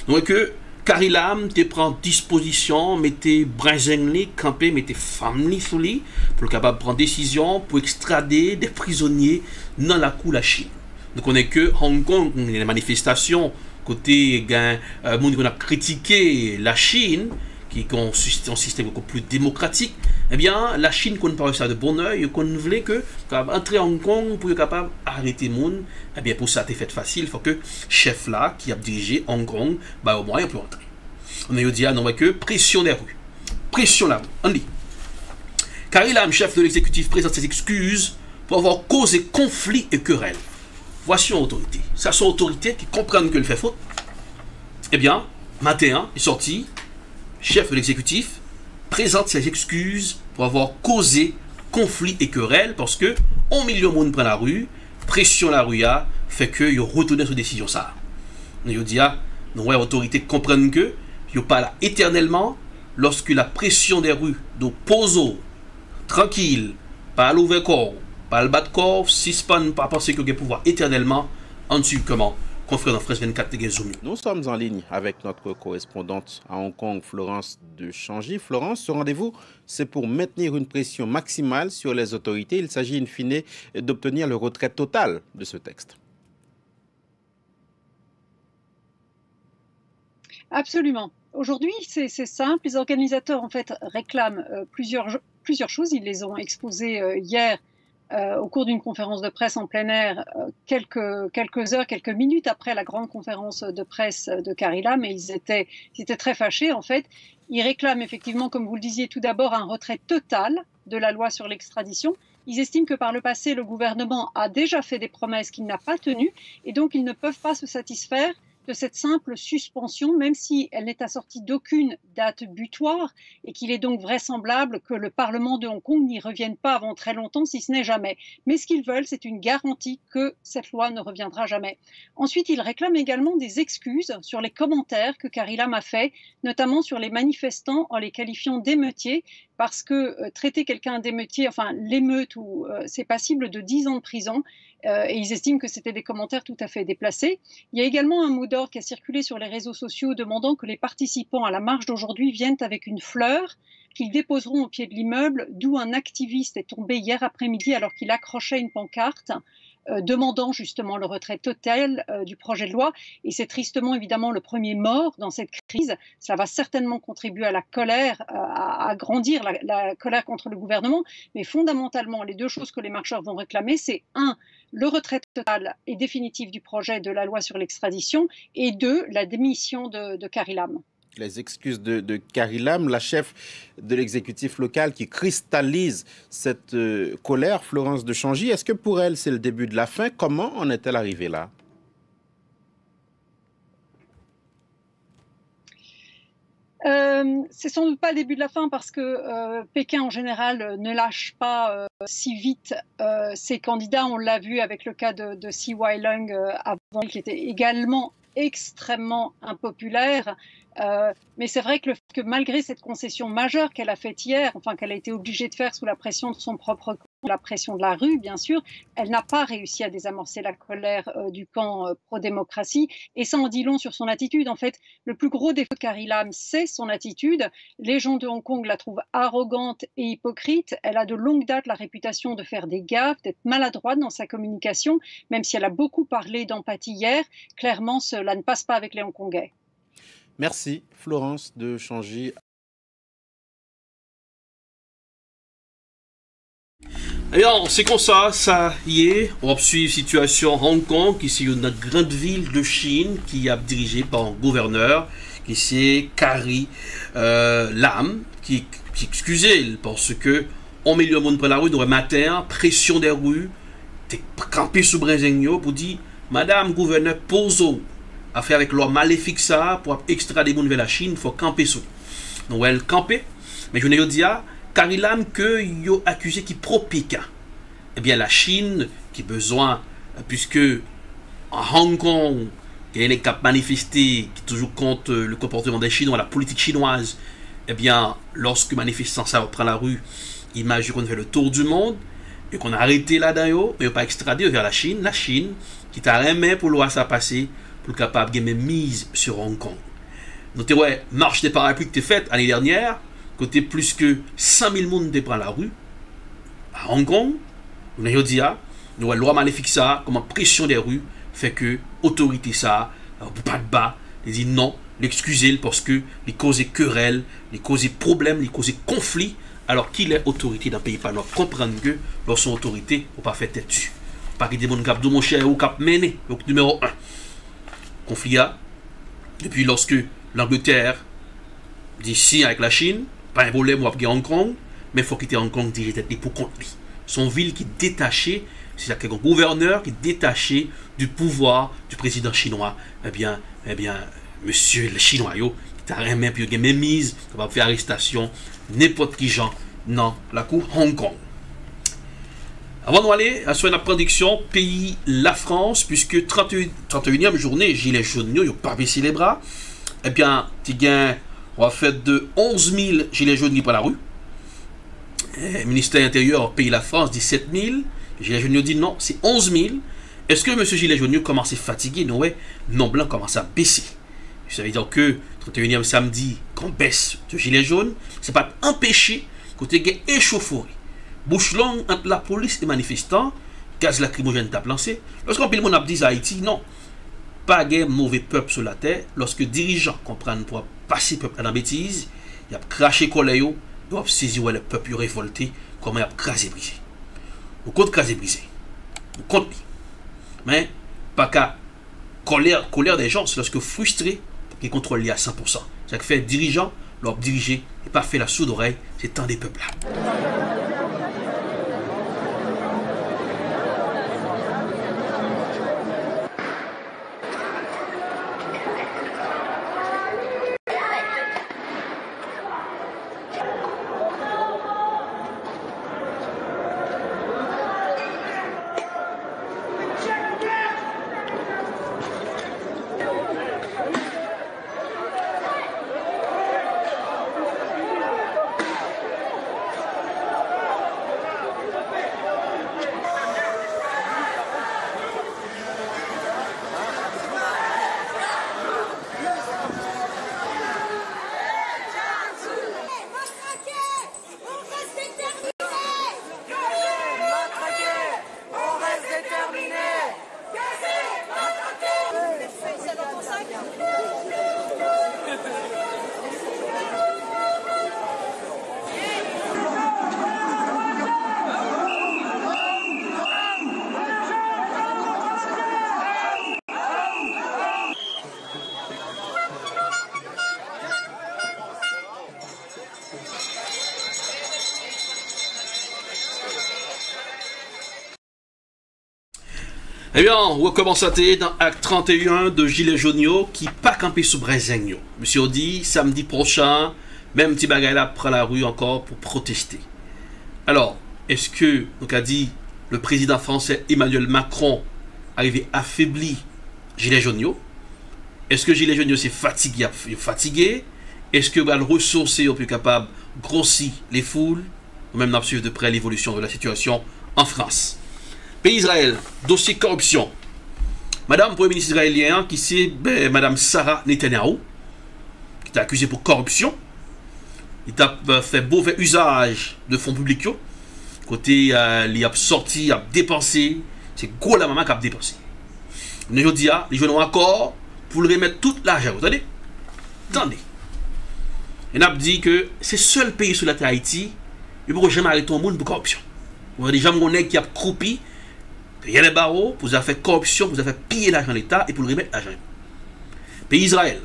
donc que Carrie Lam te prend disposition, mettez Brinzengli, camper, mettez famille sous lui, pour le capable de prendre décision, pour extrader des prisonniers dans la cour la Chine. Donc on est que Hong Kong, il y a des manifestations, côté, monde qu'on a critiqué la Chine, qui est un système beaucoup plus démocratique, eh bien, la Chine, qu'on parle ça de bon oeil, qu'on voulait que, entrer en Hong Kong pour être capable d'arrêter le monde, eh bien, pour ça, c'est fait facile, il faut que le chef là, qui a dirigé Hong Kong, bah, au moins, il peut entrer. On a dit, non, que pression des rues. Pression la rue. On dit. Carrie Lam, chef de l'exécutif, présente ses excuses pour avoir causé conflit et querelle. Voici une autorité. C'est son autorité qui comprennent qu'elle fait faute. Eh bien, matin, il est sorti. Chef de l'exécutif présente ses excuses pour avoir causé conflit et querelle parce que 1 million de monde prend la rue, pression la rue a fait que ils retournent sur décision ça. Nous dit nos autorités comprennent que ils pas là éternellement lorsque la pression des rues de poso tranquille, pas l'ouvert corps, pas le bas de corps, suspend pas penser que vous pouvoir éternellement en dessus comment. Nous sommes en ligne avec notre correspondante à Hong Kong, Florence de Changy. Florence, ce rendez-vous, c'est pour maintenir une pression maximale sur les autorités. Il s'agit in fine d'obtenir le retrait total de ce texte. Absolument. Aujourd'hui, c'est simple. Les organisateurs, en fait, réclament plusieurs choses. Ils les ont exposées hier au cours d'une conférence de presse en plein air, quelques heures, quelques minutes après la grande conférence de presse de Carrie Lam, et ils étaient très fâchés, en fait. Ils réclament effectivement, comme vous le disiez tout d'abord, un retrait total de la loi sur l'extradition. Ils estiment que par le passé, le gouvernement a déjà fait des promesses qu'il n'a pas tenues, et donc ils ne peuvent pas se satisfaire de cette simple suspension, même si elle n'est assortie d'aucune date butoir et qu'il est donc vraisemblable que le Parlement de Hong Kong n'y revienne pas avant très longtemps, si ce n'est jamais. Mais ce qu'ils veulent, c'est une garantie que cette loi ne reviendra jamais. Ensuite, ils réclament également des excuses sur les commentaires que Carrie Lam a fait, notamment sur les manifestants en les qualifiant d'émeutiers, parce que traiter quelqu'un d'émeutier, enfin l'émeute, c'est passible de 10 ans de prison, et ils estiment que c'était des commentaires tout à fait déplacés. Il y a également un mot d'ordre qui a circulé sur les réseaux sociaux demandant que les participants à la marche d'aujourd'hui viennent avec une fleur qu'ils déposeront au pied de l'immeuble, d'où un activiste est tombé hier après-midi alors qu'il accrochait une pancarte demandant justement le retrait total du projet de loi. Et c'est tristement évidemment le premier mort dans cette crise. Ça va certainement contribuer à la colère, à agrandir la colère contre le gouvernement. Mais fondamentalement, les deux choses que les marcheurs vont réclamer, c'est 1, le retrait total et définitif du projet de la loi sur l'extradition, et 2, la démission de Carrie Lam. Les excuses de Carrie Lam, la chef de l'exécutif local qui cristallise cette colère, Florence de Changy. Est-ce que pour elle, c'est le début de la fin? Comment en est-elle arrivée là? C'est sans doute pas le début de la fin parce que Pékin en général ne lâche pas si vite ses candidats. On l'a vu avec le cas de CY Leung avant, qui était également extrêmement impopulaire. Mais c'est vrai que malgré cette concession majeure qu'elle a faite hier, enfin qu'elle a été obligée de faire sous la pression de son propre camp, la pression de la rue, bien sûr, elle n'a pas réussi à désamorcer la colère du camp pro-démocratie. Et ça en dit long sur son attitude. En fait, le plus gros défaut de Carrie Lam, c'est son attitude. Les gens de Hong Kong la trouvent arrogante et hypocrite. Elle a de longue date la réputation de faire des gaffes, d'être maladroite dans sa communication, même si elle a beaucoup parlé d'empathie hier. Clairement, cela ne passe pas avec les Hongkongais. Merci Florence de Changy. Alors, c'est comme ça y est, on va suivre la situation à Hong Kong, qui est une grande ville de Chine, qui est dirigée par un gouverneur, qui c'est Carrie Lam, qui excusez parce que 1 million de monde prend la rue, nous matin, pression des rues, t'es campé sous Brésigno pour dire, Madame gouverneur, posons, à faire avec loi maléfique ça, pour extrader des gens vers la Chine, il faut camper sous. Donc, elle camper, mais je ne dis pas, car il a que yo accusé qui propica. Eh bien, la Chine, qui a besoin, puisque en Hong Kong, il y a des cap manifestés qui toujours contre le comportement des Chinois, la politique chinoise, eh bien, lorsque manifestants ça reprend la rue, ils imaginent qu'on fait le tour du monde, et qu'on a arrêté là-dedans, mais on pas extradé vers la Chine qui t'a remis pour loi ça passer, pour capable de mise sur Hong Kong. Notez, ouais, marche des parapluies qui était faite l'année dernière, côté plus que 100 000 personnes qui prennent la rue, à Hong Kong, on a dit, nous loi maléfique ça, comme pression des rues, fait que l'autorité ça, pas de bas, ils disent non, l'excuser parce que les causes querelles, les causes problèmes, les causes conflits, alors qu'il est autorité d'un pays pas notre comprendre que lorsqu'on autorité, on pas faire tête dessus. Pas qu'il y ait des gens qui ont mon cher ou qui ont mené, donc numéro 1. Conflit là, depuis lorsque l'Angleterre dit si avec la Chine, pas un problème, on va Hong Kong, mais il faut quitter Hong Kong direct pour contre lui. Son ville qui est détachée, c'est-à-dire qu'un gouverneur qui est détaché du pouvoir du président chinois, eh bien, monsieur le chinois, qui t'a remis, puis il a même mise, qui va faire arrestation, n'importe qui gens, dans la cour Hong Kong. Avant d'aller à la prédiction, pays la France, puisque 31e journée, Gilets jaunes, ils n'ont pas baissé les bras, eh bien, on va faire de 11 000 Gilets jaunes qui prennent la rue. Le ministère intérieur, pays la France, 17 000. Gilets jaunes dit non, c'est 11 000. Est-ce que M. Gilets jaunes commence à fatiguer? Non, ouais, non blanc commence à baisser. Ça veut dire que 31e samedi, qu'on baisse de Gilets jaunes, c'est pas empêcher côté gain échauffouré. Bouche longue entre la police et les manifestants, gaz lacrymogène t'a lancé. Lorsqu'on peut le monde dit Haïti, non, pas de mauvais peuple sur la terre. Lorsque dirigeants comprennent pour passer peuple à la bêtise, il y a craché colère, il y a saisi le peuple révolté, comment il y a crasé brisé. Ou contre crasé brisé. Ou contre lui. Mais, pas qu'à colère des gens, c'est lorsque frustré, qui contrôle à 100%. C'est que fait dirigeant, leur diriger, et pas fait la sourde oreille, c'est tant des peuples là. Eh bien, on recommence à être dans l'acte 31 de Gilets jaunes qui pas campé sous Brésigno. Monsieur dit, samedi prochain, même petit bagay là prend la rue encore pour protester. Alors, est-ce que, donc a dit, le président français Emmanuel Macron arrivé affaibli Gilets jaunes? Est-ce que Gilets jaunes c'est fatigué? Est-ce que le ressourcer est plus capable de grossir les foules? Ou même d'en suivre de près l'évolution de la situation en France. Pays Israël, dossier corruption. Madame Premier ministre israélien, qui c'est Madame Sarah Netanyahu, qui est accusée pour corruption. Il a fait mauvais usage de fonds publics. Côté, il a sorti, il a dépensé. C'est gros la maman qui a dépensé. Nous disons, les jeunes ont accord pour le remettre tout l'argent. Vous entendez? Attendez. Il a dit que c'est le seul pays sur la terre Haïti, il ne peut jamais arrêter le monde pour corruption. Vous avez des gens qui ont croupi. Il y a les barreaux, vous avez fait corruption, vous avez fait piller l'argent de l'État et pour le remettre l'argent. Pays Israël.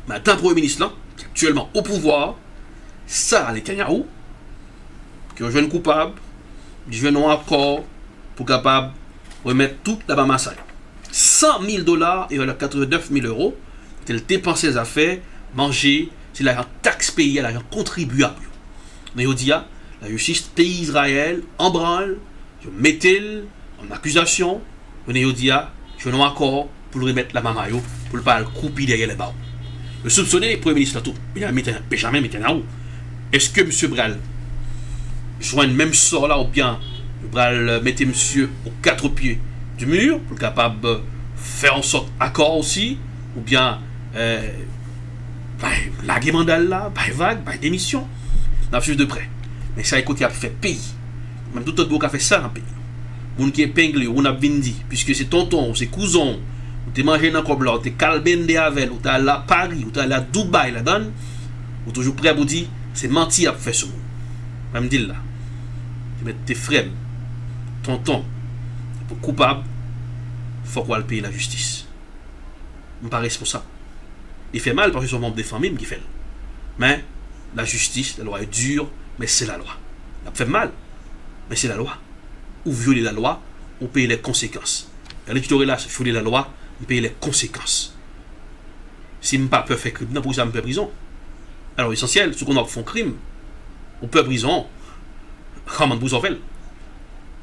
Maintenant, Premier ministre, là, actuellement au pouvoir, Sarah Netanyahu, qui ont jeune coupable, ils jouent un accord pour capable remettre toute la masse. 100 000 $ et 89 000 €, tel dépenser les affaires, manger, c'est l'argent taxe payé, l'argent contribuable. Mais on dit, la justice pays Israël en branle, je mettais en accusation, on dit, je n'ai accord pour le remettre la maman, pour ne pas le couper derrière les barres. Le soupçonné le Premier ministre, Benjamin Netanyahu. Est-ce que M. Bral joint le même sort là, ou bien Bral mettait M. aux 4 pieds du mur, pour capable de faire en sorte accord aussi, ou bien la guémandale là, vague, démission, dans le sujet de près. Mais ça, écoute, il a fait pays. Même tout autre monde a fait ça dans le pays. Moun qui est épinglé, on a vindi, puisque c'est tonton, c'est cousin, ou t'es mangé dans le club là, ou t'es calbende avec, ou t'es allé à Paris, ou t'es allé à Dubaï là-dedans, ou toujours prêt à vous dire, c'est menti à faire ça. Même dire là, tu mets tes frères, tonton, pour coupable, il faut qu'on le paye la justice. Je ne suis pas responsable. Il fait mal parce que c'est un membre des familles qui fait. Mais la justice, la loi est dure, mais c'est la loi. Ça fait mal, mais c'est la loi. Ou violer la loi, ou payer les conséquences. L'éditorial là, c'est violer la loi, on paye les conséquences. Si je ne pas faire crime, pour ça, je peux prison. Alors, l'essentiel, ceux qu'on a fait crime, on peut prison, comment vous en faites? Il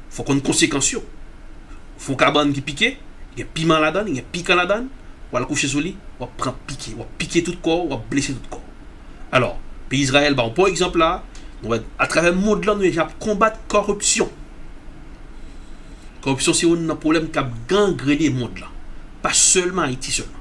faut qu'on ait une conséquence. Il faut qu'on ait un qui pique, il y a piment là-dedans, il y a piquant là-dedans, on va le coucher sur lui, on va prendre piquer, on va piquer tout le corps, on va blesser tout le corps. Alors, pays Israël, bon, pour exemple là, on va, à travers le monde là, nous allons combattre la corruption. Corruption, c'est un problème qui a gangréné le monde là. Pas seulement Haïti seulement.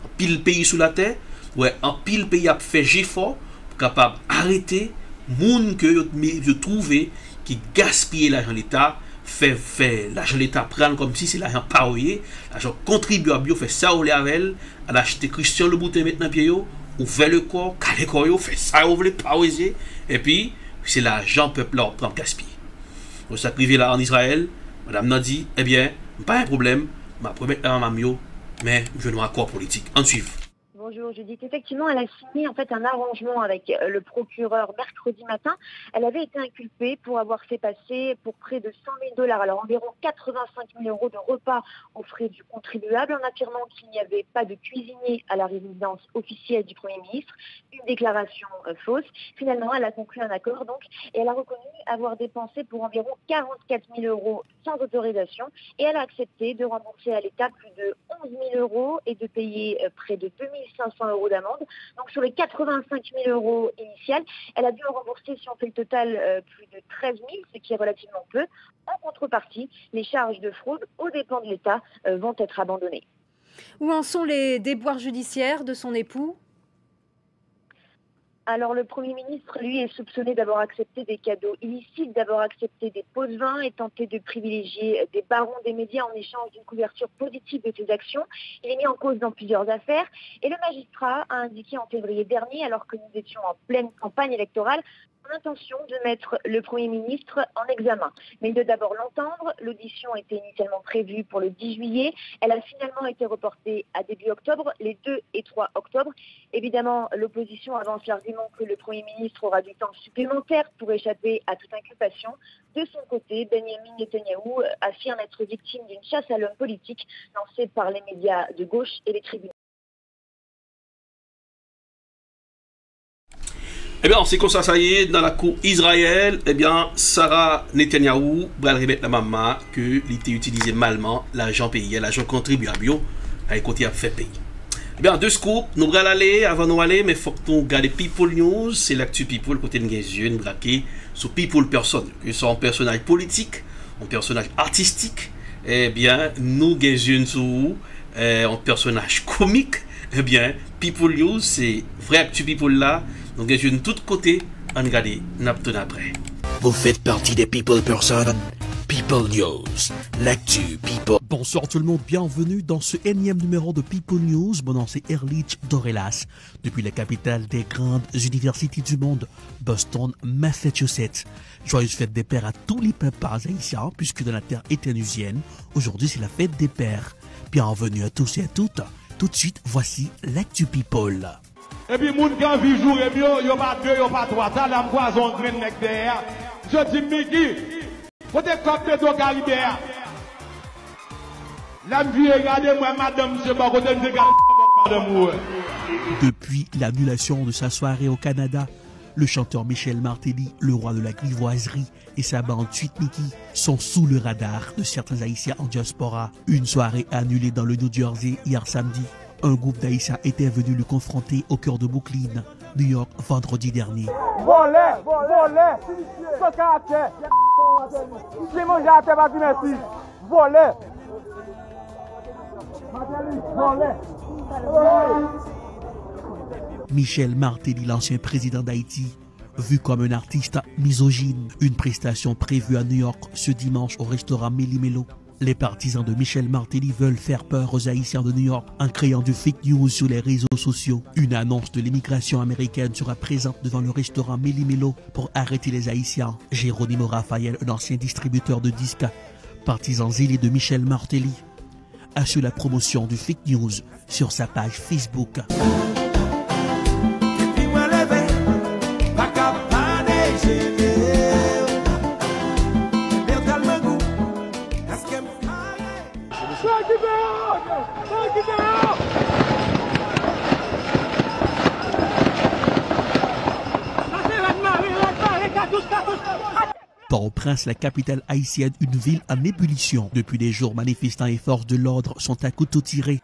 En pile pays sous la terre, ouais, en pile pays a fait effort pour capable arrêter moun que yo trouvé qui gaspille l'argent de l'État, fait l'argent de l'État prendre comme si c'est l'argent paroyé, l'argent contribuable, fait ça ou avec à l'acheter Christian le bouton maintenant pied yo, ouvert le corps, calé corps yo, fait ça ou les paroyer et puis c'est l'argent peuple là prend gaspiller. Donc ça privé là en Israël, madame n'a dit eh bien, pas un problème, ma promettre à mamio, mais je n'ai pas accord politique. En suivre. Bonjour Judith. Effectivement, elle a signé en fait un arrangement avec le procureur mercredi matin. Elle avait été inculpée pour avoir fait passer pour près de 100 000 $, alors environ 85 000 € de repas aux frais du contribuable, en affirmant qu'il n'y avait pas de cuisinier à la résidence officielle du Premier ministre. Une déclaration fausse. Finalement, elle a conclu un accord donc, et elle a reconnu avoir dépensé pour environ 44 000 € sans autorisation, et elle a accepté de rembourser à l'État plus de 11 000 € et de payer près de 2 500 € d'amende. Donc sur les 85 000 € initiales, elle a dû en rembourser, si on fait le total, plus de 13 000, ce qui est relativement peu. En contrepartie, les charges de fraude aux dépens de l'État vont être abandonnées. Où en sont les déboires judiciaires de son époux ? Alors le Premier ministre, lui, est soupçonné d'avoir accepté des cadeaux illicites, d'avoir accepté des pots de vin et tenté de privilégier des barons des médias en échange d'une couverture positive de ses actions. Il est mis en cause dans plusieurs affaires et le magistrat a indiqué en février dernier, alors que nous étions en pleine campagne électorale, son intention de mettre le Premier ministre en examen. Mais il doit d'abord l'entendre. L'audition était initialement prévue pour le 10 juillet. Elle a finalement été reportée à début octobre, les 2 et 3 octobre. Évidemment, l'opposition avance l'argument que le Premier ministre aura du temps supplémentaire pour échapper à toute inculpation. De son côté, Benjamin Netanyahu affirme être victime d'une chasse à l'homme politique lancée par les médias de gauche et les tribunaux. Eh bien, c'est comme ça y est, dans la cour Israël, eh bien, Sarah Netanyahu va remettre la maman que l'était utilisé malement l'argent payé, l'argent contribuable, à côté à faire payer. Eh bien, deux scoops, nous allons aller, avant nous aller, mais il faut que nous regardions People News, c'est l'actu People, côté de yeux, nous braquer sur People Person, que ce soit un personnage politique, un personnage artistique, eh bien, nous yeux sur un personnage comique, eh bien, People News, c'est vrai actu People là. Donc, je suis de tous côtés, on regarde, n'abtonne après. Vous faites partie des People Person. People News, l'actu People. Bonsoir tout le monde, bienvenue dans ce énième numéro de People News. Mon nom c'est Erlich Dorelas, depuis la capitale des grandes universités du monde, Boston, Massachusetts. Joyeuse fête des pères à tous les peuples haïtiens, puisque dans la terre éternusienne, aujourd'hui c'est la fête des pères. Bienvenue à tous et à toutes. Tout de suite, voici l'actu People. Et puis, moun qui a vu jouer mieux, y'a pas deux, y'a pas trois. Ça, la poison, graine nec derrière. Je dis Miki, côté Cap Pedro Caribéa. La vie regardez moi madame monsieur pas côté madame. Depuis l'annulation de sa soirée au Canada, le chanteur Michel Martelly, le roi de la grivoiserie, et sa bande Suite Mickey sont sous le radar de certains Haïtiens en diaspora. Une soirée annulée dans le New Jersey hier samedi. Un groupe d'Haïtiens était venu le confronter au cœur de Brooklyn, New York, vendredi dernier. Volé, sans caractère. Si mon gars t'es pas merci. Volé. Michel Martelly, l'ancien président d'Haïti, vu comme un artiste misogyne. Une prestation prévue à New York ce dimanche au restaurant Méli-Mélo. Les partisans de Michel Martelly veulent faire peur aux Haïtiens de New York en créant du fake news sur les réseaux sociaux. Une annonce de l'immigration américaine sera présente devant le restaurant Méli-Mélo pour arrêter les Haïtiens. Geronimo Raphaël, un ancien distributeur de disques, partisan zélé de Michel Martelly, assure la promotion du fake news sur sa page Facebook. Port-au-Prince, la capitale haïtienne, une ville en ébullition. Depuis des jours, manifestants et forces de l'ordre sont à couteau tiré.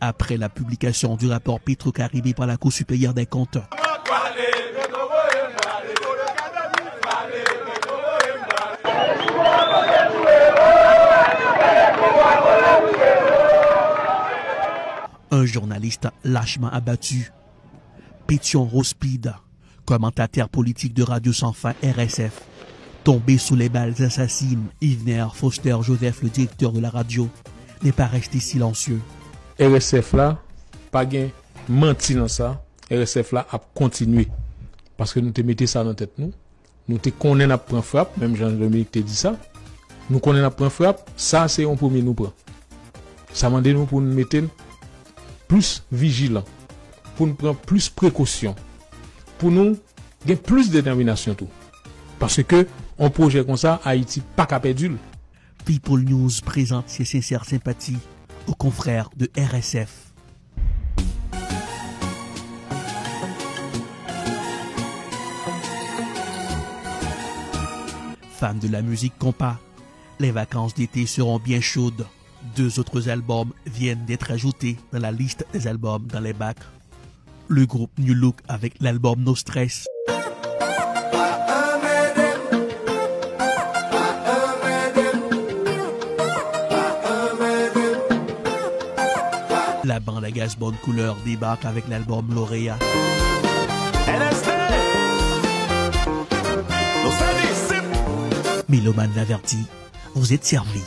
Après la publication du rapport Petro-Caribé par la Cour supérieure des comptes, un journaliste lâchement abattu, Pétion Rospide, commentateur politique de Radio Sans Fin RSF, tombé sous les balles assassines. Yvner Foster Joseph, le directeur de la radio, n'est pas resté silencieux. RSF là, pas gain menti dans ça. RSF là a continué. Parce que nous te mettons ça dans la tête nous. Nous te connaissons à prendre frappe, même Jean-Dominique te dit ça. Nous connaissons à prendre frappe, ça c'est un premier nous prend. Ça m'a dit nous pour nous mettre plus vigilants, pour nous prendre plus précaution, pour nous gagner plus de détermination tout. Parce que un projet comme ça, Haïti pas qu'à perdre. People News présente ses sincères sympathies aux confrères de RSF. Fans de la musique compas, les vacances d'été seront bien chaudes. 2 autres albums viennent d'être ajoutés dans la liste des albums dans les bacs. Le groupe New Look avec l'album No Stress. La bande à gaz Bonne Couleur débarque avec l'album Lauréat. Méloman l'avertit, vous êtes servi.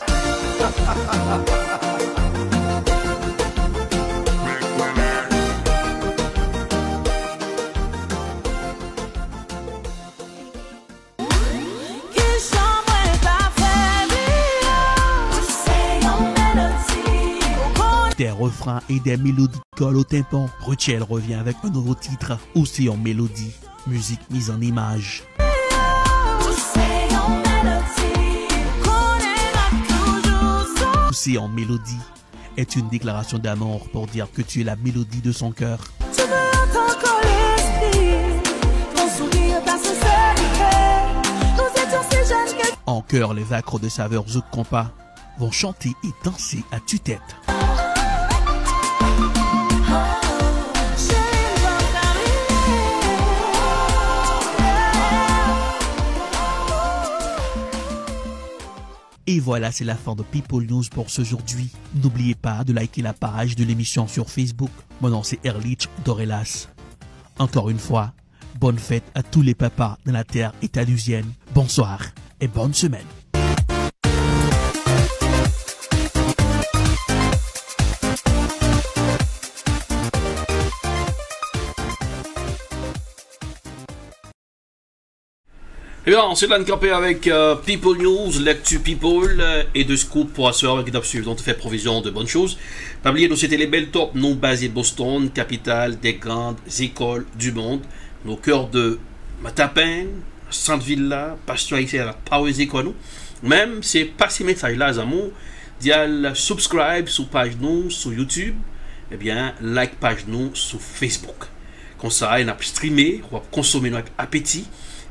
Des refrains et des mélodies collent au tympan. Rochelle revient avec un nouveau titre, Océan Mélodie, musique mise en image. Océan Mélodie est une déclaration d'amour pour dire que tu es la mélodie de son cœur. En chœur, les acres de saveur Zouk Compas vont chanter et danser à tue-tête. Et voilà, c'est la fin de People News pour aujourd'hui. N'oubliez pas de liker la page de l'émission sur Facebook. Mon nom c'est Erlich Dorelas. Encore une fois, bonne fête à tous les papas de la terre étalusienne. Bonsoir et bonne semaine. Eh bien, on s'est là de camper avec People News, Lecture People et de Scoop pour assurer qui doit suivre. Donc, on fait provision de bonnes choses. Pas oublier, nous c'était les belles top non basées de Boston, capitale des grandes écoles du monde. Nos cœurs de Matapin, Sainte-Villa, Passion ici à la Power École. Même, c'est pas ces messages-là, amour. Dial subscribe sur page nous sur YouTube. Eh bien, like page nous sur Facebook. Comme ça, on a streamé, on va consommer notre appétit.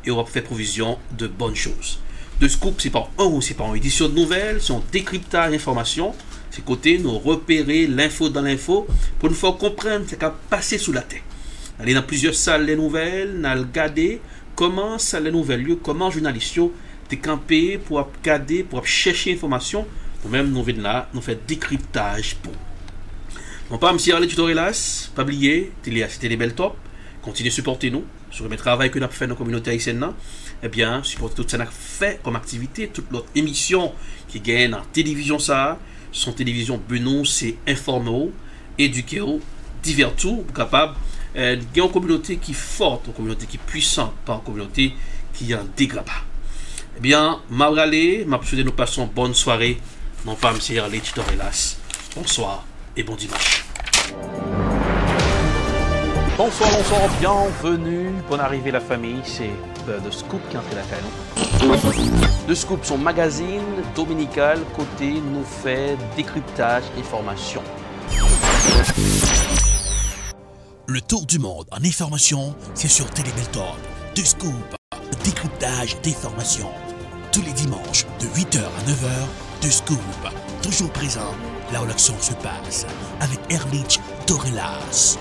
Et on va faire provision de bonnes choses. De Scoop, c'est pas une édition de nouvelles, c'est un décryptage d'informations. C'est côté, nous repérer l'info dans l'info pour nous faire comprendre ce qui a passé sous la tête. Aller dans plusieurs salles les nouvelles, nous regarder comment ça les nouvelles lieu, comment journalistes te camper pour regarder, pour chercher information. Ou même nous venons là, nous faire décryptage pour. Non pas monsieur Arlette Dorelas, pas oublier, c'était les belles top. Continuez à supporter nous sur le travail que nous avons fait dans la communauté haïtienne. Eh bien, supporter tout ça qu'on a fait comme activité, toute notre émission qui gagne en télévision, ça, son télévision Benoît, c'est informer, éduquer, divertir, capable de gagner une communauté qui est forte, une communauté qui est puissante, pas une communauté qui en dégrade pas. Eh bien, Mabralé, m'a souhaité nous passons une bonne soirée. Non pas M. Arlette Dorelas. Bonsoir et bon dimanche. Bonsoir, bienvenue, bonne arrivée la famille, c'est The Scoop qui entre la canon. The Scoop, son magazine dominical, côté nous fait décryptage et formation. Le tour du monde en information, c'est sur Télébeltop. The Scoop, décryptage d'informations. Tous les dimanches de 8h à 9h, The Scoop, toujours présent là où l'action se passe, avec Arlette Dorelas.